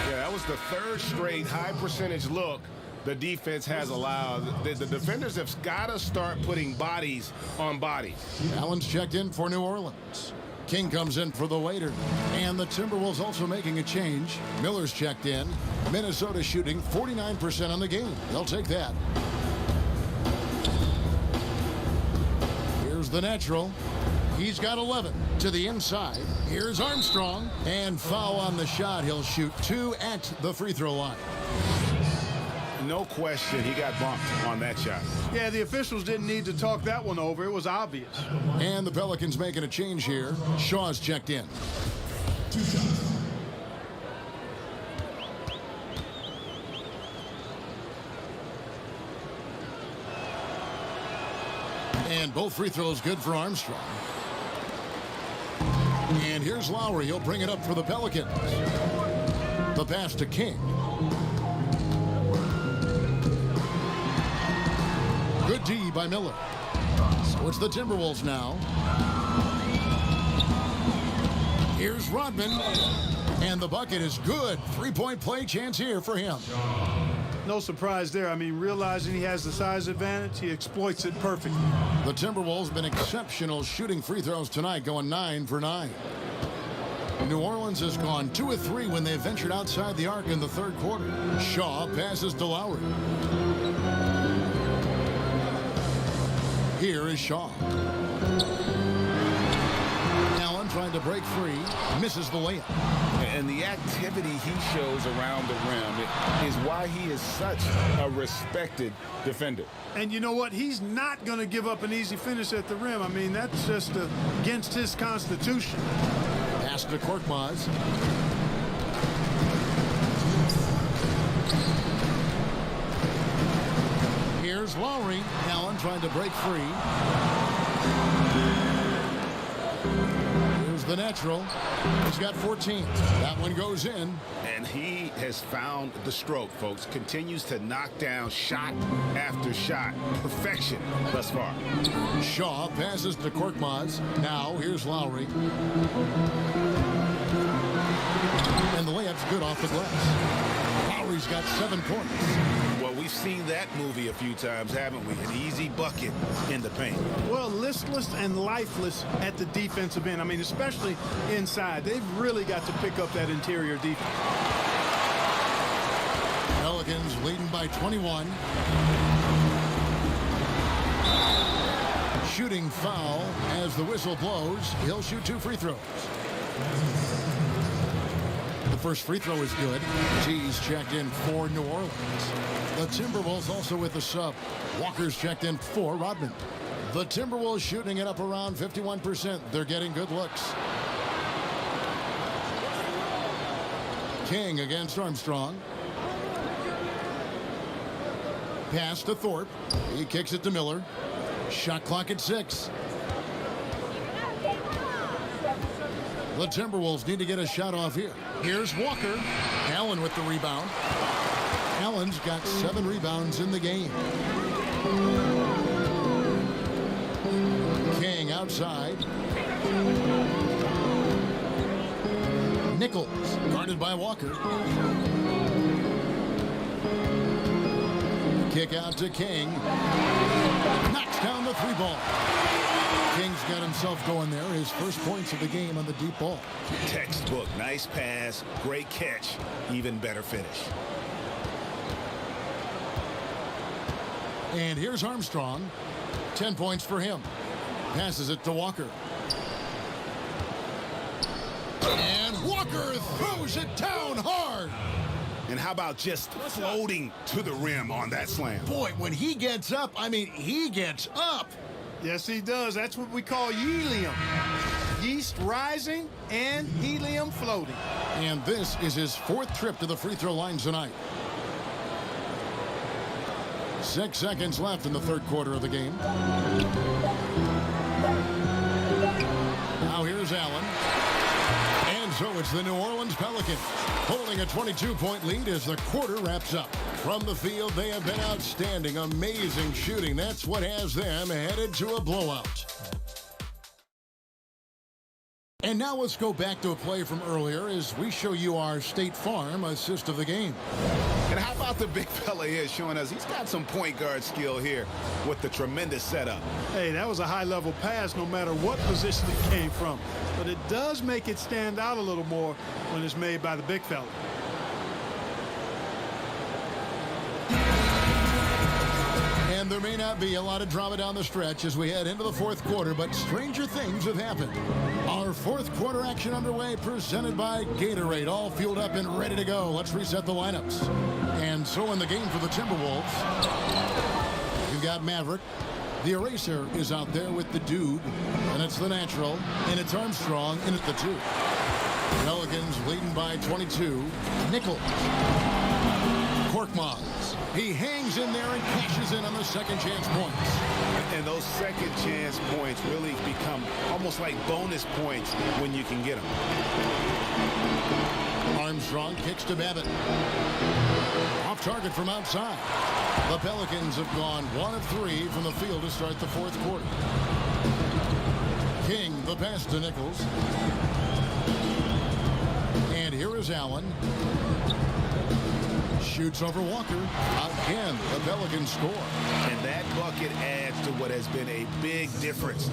Yeah, that was the third straight high percentage look the defense has allowed. The defenders have got to start putting bodies on bodies. Allen's checked in for New Orleans. King comes in for the waiter. And the Timberwolves also making a change. Miller's checked in. Minnesota shooting 49% on the game. They'll take that. Here's the natural. He's got 11 to the inside. Here's Armstrong. And foul on the shot. He'll shoot 2 at the free throw line. No question, he got bumped on that shot. Yeah, the officials didn't need to talk that one over. It was obvious. And the Pelicans making a change here. Shaw's checked in. And both free throws good for Armstrong. And here's Lowry. He'll bring it up for the Pelicans. The pass to King. Good D by Miller. So it's the Timberwolves now. Here's Rodman. And the bucket is good. 3-point play chance here for him. No surprise there. I mean, realizing he has the size advantage, he exploits it perfectly. The Timberwolves have been exceptional shooting free throws tonight, going 9 for 9. New Orleans has gone 2 of 3 when they ventured outside the arc in the third quarter. Shaw passes to Lowry. Here is Shaw. Allen trying to break free. Misses the layup. And the activity he shows around the rim is why he is such a respected defender. And you know what? He's not going to give up an easy finish at the rim. I mean, that's just against his constitution. Pass to Korkmaz. Here's Lowry. Allen trying to break free. Here's the natural. He's got 14. That one goes in. And he has found the stroke, folks. Continues to knock down shot after shot. Perfection thus far. Shaw passes to Korkmaz. Now here's Lowry. And the layup's good off the glass. Lowry's got 7 points. Well, we've seen that movie a few times, haven't we? An easy bucket in the paint. Well, listless and lifeless at the defensive end. I mean, especially inside. They've really got to pick up that interior defense. Pelicans leading by 21. Shooting foul as the whistle blows. He'll shoot 2 free throws. The first free throw is good. G's checked in for New Orleans. The Timberwolves also with the sub. Walker's checked in for Rodman. The Timberwolves shooting it up around 51%. They're getting good looks. King against Armstrong. Pass to Thorpe. He kicks it to Miller. Shot clock at 6. The Timberwolves need to get a shot off here. Here's Walker. Allen with the rebound. Allen's got 7 rebounds in the game. King outside. Nichols guarded by Walker. Kick out to King. Knocks down the 3-ball. King's got himself going there. His first points of the game on the deep ball. Textbook. Nice pass. Great catch. Even better finish. And here's Armstrong. 10 points for him. Passes it to Walker. And Walker throws it down hard. And how about just floating to the rim on that slam? Boy, when he gets up, I mean, he gets up. Yes, he does. That's what we call helium. yeast rising and helium floating. And this is his 4th trip to the free throw line tonight. 6 seconds left in the 3rd quarter of the game. Now here's Allen. And so it's the New Orleans Pelicans holding a 22-point lead as the quarter wraps up. From the field, they have been outstanding. Amazing shooting. That's what has them headed to a blowout. And now let's go back to a play from earlier as we show you our State Farm assist of the game. And how about the big fella here showing us he's got some point guard skill here with the tremendous setup. Hey, that was a high-level pass no matter what position it came from. But it does make it stand out a little more when it's made by the big fella. And there may not be a lot of drama down the stretch as we head into the 4th quarter, but stranger things have happened. Our 4th quarter action underway, presented by Gatorade, all fueled up and ready to go. Let's reset the lineups. And so in the game for the Timberwolves, you've got Maverick. The Eraser is out there with the Dude, and it's the Natural, and it's Armstrong, and it's the 2. Pelicans leading by 22. Nichols. Korkmaz. He hangs in there and cashes in on the second chance points. And those second chance points really become almost like bonus points when you can get them. Armstrong kicks to Babbitt. Off target from outside. The Pelicans have gone 1 of 3 from the field to start the 4th quarter. King, the pass to Nichols. And here is Allen. Shoots over Walker. Again, the Pelicans score. And that bucket adds to what has been a big difference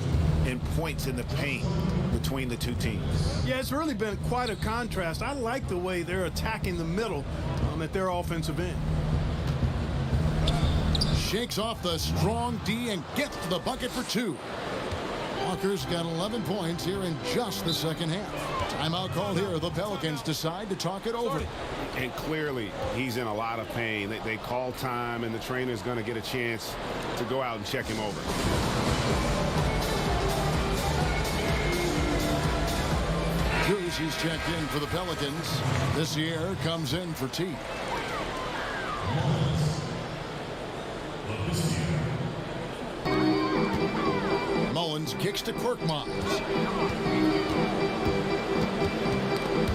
in points in the paint between the two teams. Yeah, it's really been quite a contrast. I like the way they're attacking the middle at their offensive end. Shakes off the strong D and gets to the bucket for 2. Walker's got 11 points here in just the second half. Timeout called here. The Pelicans decide to talk it over. And clearly, he's in a lot of pain. They call time, and the trainer's going to get a chance to go out and check him over. Goose, he's checked in for the Pelicans. This year comes in for T. Mullins kicks to Korkmaz.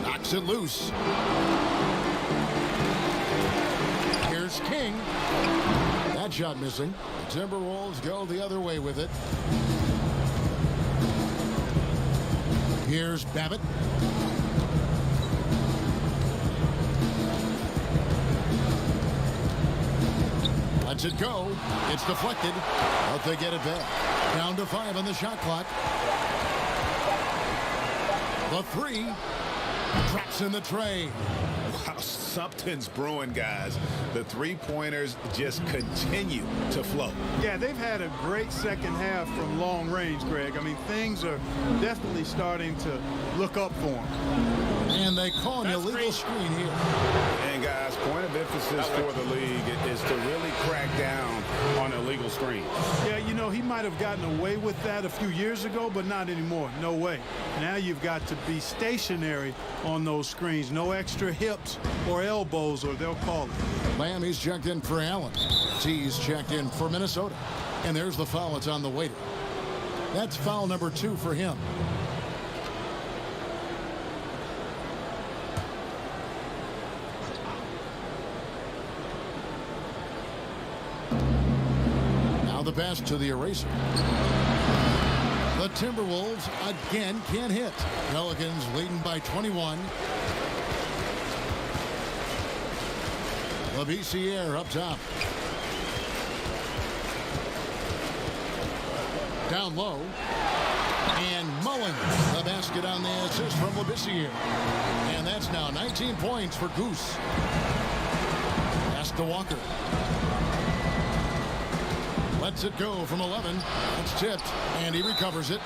Knocks it loose. Here's King. That shot missing. The Timberwolves go the other way with it. Here's Babbitt. Lets it go. It's deflected, but they get it back. Down to 5 on the shot clock. The 3 drops in the tray. Wow, something's brewing, guys. The three-pointers just continue to flow. Yeah, they've had a great second half from long range, Greg. I mean, things are definitely starting to look up for them. And they call an illegal screen here. And, guys, point of emphasis for the league is to really crack down on illegal screens. Yeah, you know, he might have gotten away with that a few years ago, but not anymore. No way. Now you've got to be stationary on those screens. No extra hips or elbows, or they'll call it. Lamb, he's checked in for Allen. T's checked in for Minnesota. And there's the foul. It's on the waiter. That's foul number 2 for him. Now the pass to the Eraser. The Timberwolves again can't hit. Pelicans leading by 21. Labissiere up top. Down low. And Mullins, the basket on the assist from Labissiere. And that's now 19 points for Goose. Pass to Walker. Lets it go from 11. It's tipped, and he recovers it.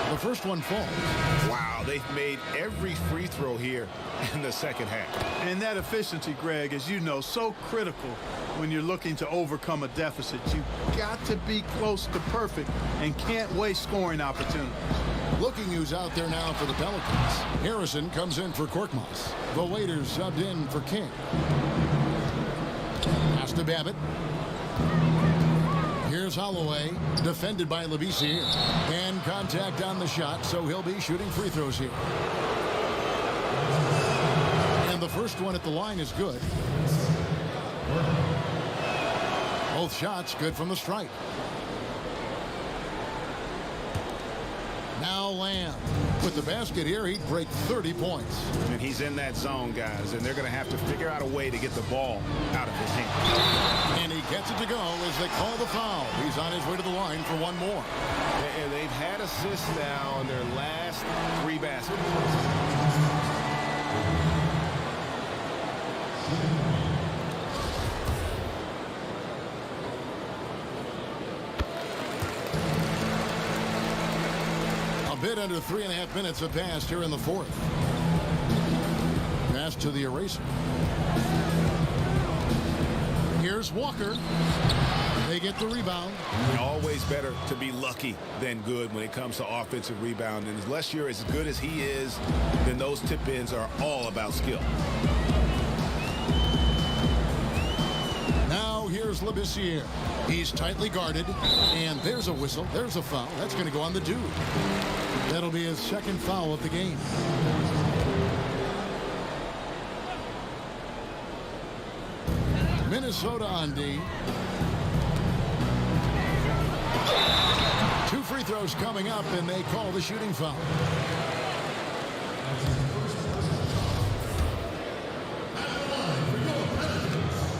The first one falls. Wow, they've made every free throw here in the second half. And that efficiency, Greg, as you know, so critical when you're looking to overcome a deficit. You've got to be close to perfect and can't waste scoring opportunities. Looking who's out there now for the Pelicans. Harrison comes in for Korkmaz. The waiters subbed in for King. Pass to Babbitt. Here's Holloway, defended by Labissiere. And contact on the shot, so he'll be shooting free throws here. And the first one at the line is good. Both shots good from the stripe. Now Lamb. With the basket here, he'd break 30 points. And he's in that zone, guys, and they're going to have to figure out a way to get the ball out of his hand. And he gets it to go as they call the foul. He's on his way to the line for one more. And they've had assists now in their last 3 baskets. A bit under 3.5 minutes have passed here in the fourth. Pass to the eraser. Here's Walker. They get the rebound. And always better to be lucky than good when it comes to offensive rebound. And unless you're as good as he is, then those tip-ins are all about skill. Now here's Labissiere. He's tightly guarded. And there's a whistle. There's a foul. That's going to go on the dude. That'll be his second foul of the game. Minnesota on D. 2 free throws coming up, and they call the shooting foul.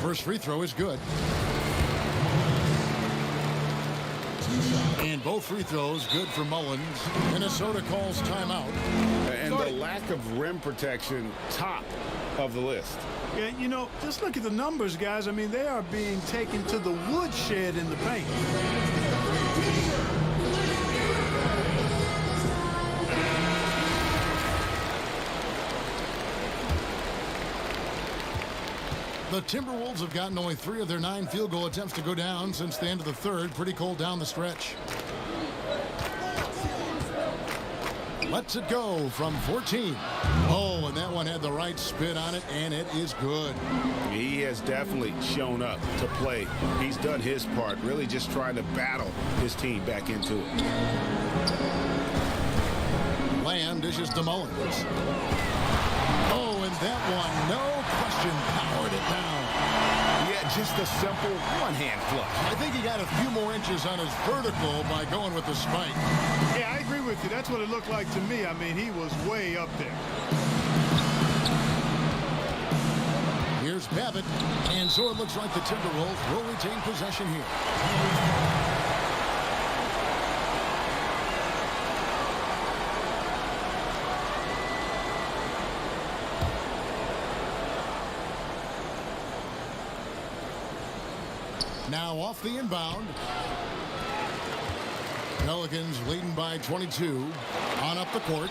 First free throw is good. And both free throws good for Mullins. Minnesota calls timeout. And the lack of rim protection, top of the list. Yeah, you know, just look at the numbers, guys. I mean, they are being taken to the woodshed in the paint. The Timberwolves have gotten only 3 of their 9 field goal attempts to go down since the end of the third. Pretty cold down the stretch. Lets it go from 14. Oh, and that one had the right spin on it, and it is good. He has definitely shown up to play. He's done his part, really just trying to battle his team back into it. Lamb dishes to Mullins. Oh, and that one, no question, powered it down. Yeah, just a simple one-hand flush. I think he got a few more inches on his vertical by going with the spike. Yeah, I agree with you. That's what it looked like to me. I mean, he was way up there. Here's Babbitt, and so it looks like the Timberwolves will retain possession here. Now off the inbound. Pelicans leading by 22. On up the court.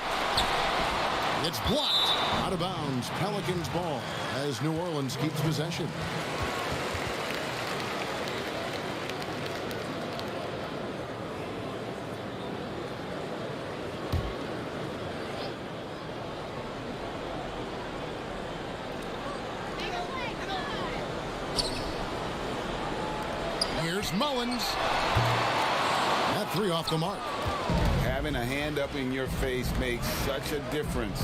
It's blocked. Out of bounds. Pelicans ball as New Orleans keeps possession. Here's Mullins. That 3 off the mark. Having a hand up in your face makes such a difference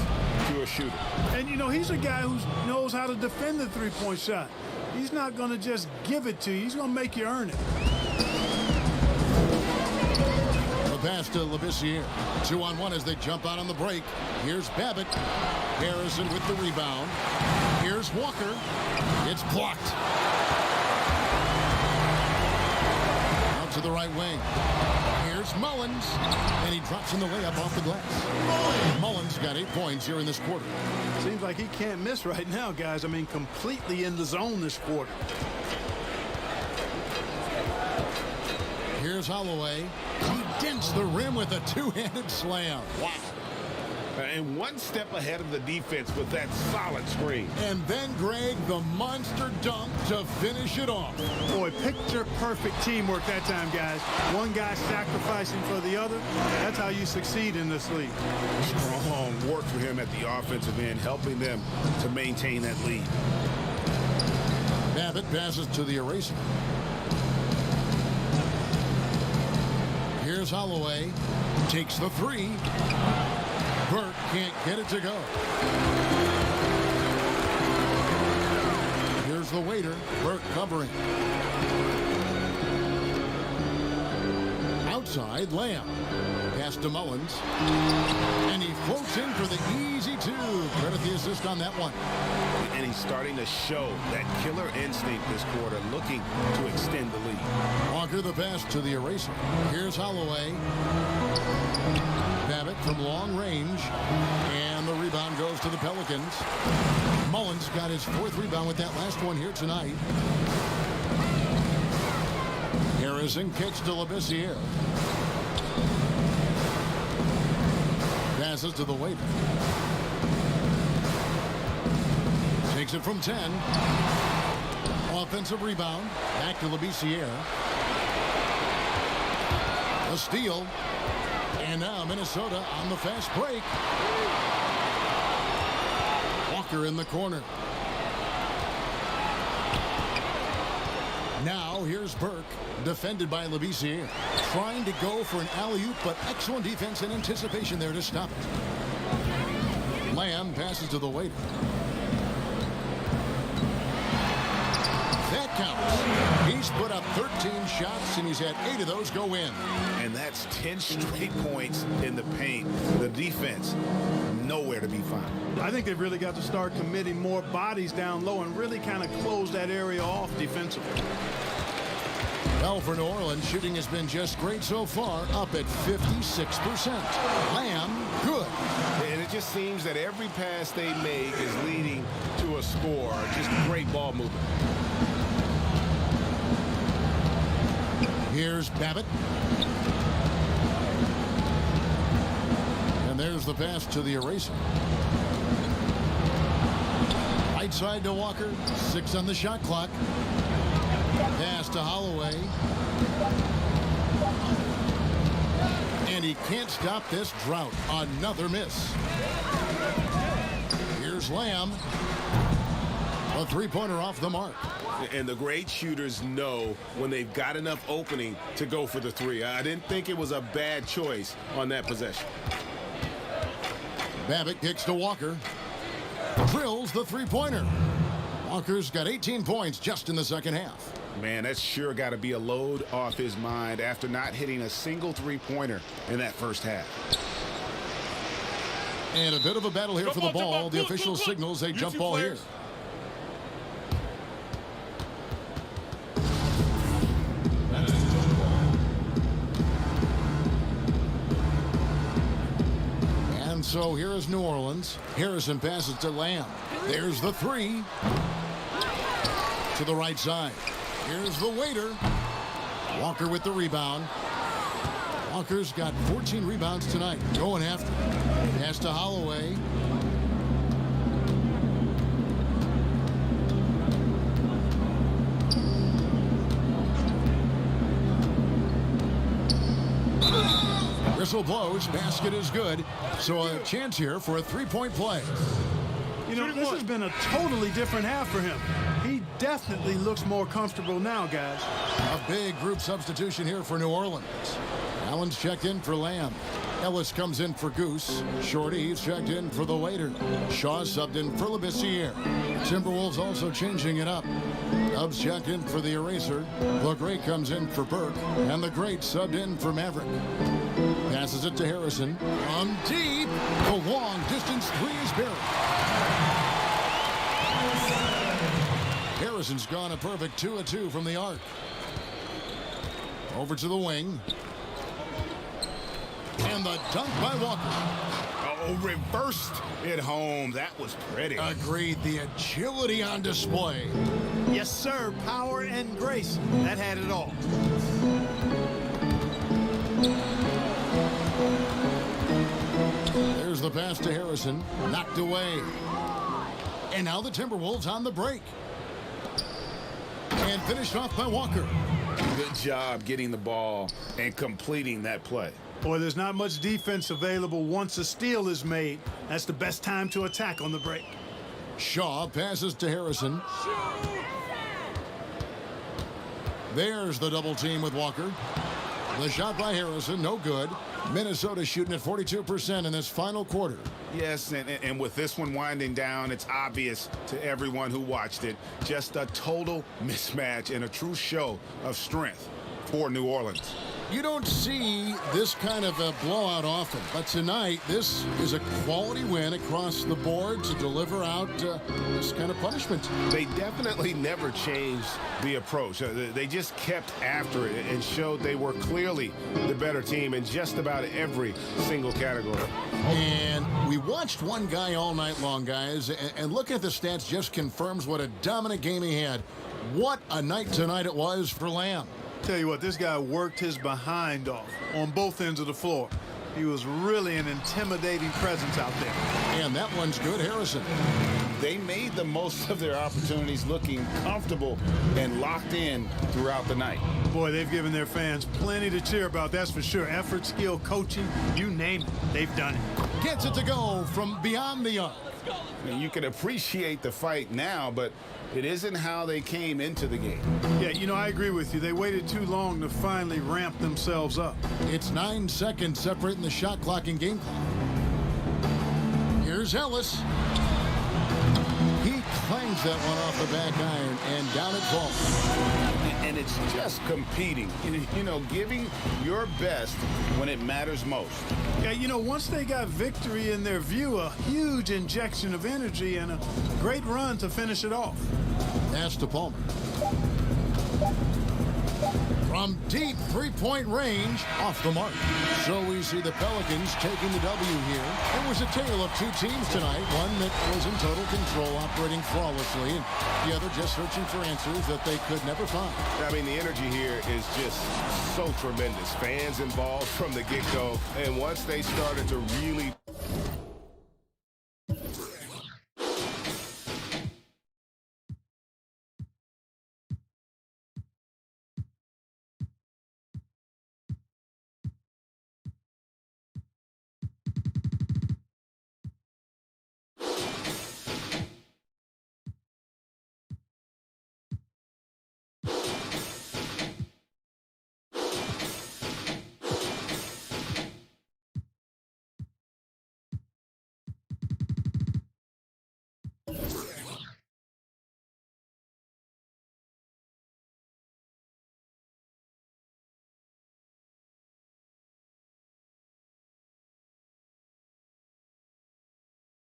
to a shooter. And, you know, he's a guy who knows how to defend the three-point shot. He's not going to just give it to you. He's going to make you earn it. The pass to Labissiere. 2-on-1 as they jump out on the break. Here's Babbitt. Harrison with the rebound. Here's Walker. It's blocked. Out to the right wing. Here's Mullins, and he drops in the layup off the glass. Mullins got 8 points here in this quarter. Seems like he can't miss right now, guys. I mean, completely in the zone this quarter. Here's Holloway. He dents the rim with a 2-handed slam. Wow. And one step ahead of the defense with that solid screen. And then, Greg, the monster dunk to finish it off. Boy, picture-perfect teamwork that time, guys. One guy sacrificing for the other. That's how you succeed in this league. Strong work for him at the offensive end, helping them to maintain that lead. Babbitt passes to the eraser. Here's Holloway. Takes the three. Burke can't get it to go. Here's the waiter. Burke covering. Outside, Lamb. Pass to Mullins. And he floats in for the easy two. Credit the assist on that one. And he's starting to show that killer instinct this quarter, looking to extend the lead. Walker the pass to the eraser. Here's Holloway. Babbitt from long range. And the rebound goes to the Pelicans. Mullins got his fourth rebound with that last one here tonight. Harrison kicks to Labissiere. Passes to the waiter. Takes it from 10. Offensive rebound. Back to Labissiere. A steal. And now Minnesota on the fast break. Walker in the corner. Now here's Burke, defended by Labissiere, trying to go for an alley-oop, but excellent defense and anticipation there to stop it. Lamb passes to the waiter. That counts. He's put up 13 shots, and he's had 8 of those go in. And that's 10 straight points in the paint. The defense, nowhere to be found. I think they've really got to start committing more bodies down low and really kind of close that area off defensively. Well, for New Orleans, shooting has been just great so far, up at 56%. Lamb, good. And it just seems that every pass they make is leading to a score. Just great ball movement. Here's Babbitt. And there's the pass to the eraser. Right side to Walker. 6 on the shot clock. Pass to Holloway. And he can't stop this drought. Another miss. Here's Lamb. A three-pointer off the mark. And the great shooters know when they've got enough opening to go for the three. I didn't think it was a bad choice on that possession. Babbitt kicks to Walker. Drills the three-pointer. Walker's got 18 points just in the second half. Man, that's sure got to be a load off his mind after not hitting a single three-pointer in that first half. And a bit of a battle here for the ball. The official signals a jump ball here. And so here is New Orleans. Harrison passes to Lamb. There's the three. To the right side. Here's the waiter. Walker with the rebound. Walker's got 14 rebounds tonight. Going after. Pass to Holloway. Whistle blows. Basket is good. So a chance here for a three-point play. You know, this has been a totally different half for him. He definitely looks more comfortable now, guys. A big group substitution here for New Orleans. Allen's checked in for Lamb. Ellis comes in for Goose. Shorty's checked in for the waiter. Shaw subbed in for Labissiere. Timberwolves also changing it up. Dubs checked in for the eraser. The Great comes in for Burke. And the Great subbed in for Maverick. Passes it to Harrison. From deep. The long distance three is buried. Harrison's gone a perfect 2 of 2 from the arc. Over to the wing. And the dunk by Walker. Oh, reversed it home. That was pretty. Agreed. The agility on display. Yes, sir. Power and grace. That had it all. There's the pass to Harrison. Knocked away. And now the Timberwolves on the break. And finished off by Walker. Good job getting the ball and completing that play. Boy, there's not much defense available once a steal is made. That's the best time to attack on the break. Shaw passes to Harrison. There's the double team with Walker. The shot by Harrison, no good. Minnesota shooting at 42% in this final quarter. Yes, and with this one winding down, it's obvious to everyone who watched it. Just a total mismatch and a true show of strength for New Orleans. You don't see this kind of a blowout often, but tonight this is a quality win across the board to deliver out this kind of punishment. They definitely never changed the approach. They just kept after it and showed they were clearly the better team in just about every single category. And we watched one guy all night long, guys, and looking at the stats just confirms what a dominant game he had. What a night tonight it was for Lamb. Tell you what, this guy worked his behind off on both ends of the floor. He was really an intimidating presence out there. And that one's good, Harrison. They made the most of their opportunities, looking comfortable and locked in throughout the night. Boy, they've given their fans plenty to cheer about, that's for sure. Effort, skill, coaching, you name it, they've done it. Gets it to go from beyond the arc. And you can appreciate the fight now, but it isn't how they came into the game. Yeah, you know, I agree with you. They waited too long to finally ramp themselves up. It's 9 seconds separating the shot clock and game clock. Here's Ellis. He clangs that one off the back iron, and down it falls. And it's just competing, you know, giving your best when it matters most. Yeah, you know, once they got victory in their view, a huge injection of energy and a great run to finish it off. Pass to Palmer. From deep three-point range, off the mark. So we see the Pelicans taking the W here. It was a tale of two teams tonight, one that was in total control, operating flawlessly, and the other just searching for answers that they could never find. I mean, the energy here is just so tremendous. Fans involved from the get-go, and once they started to really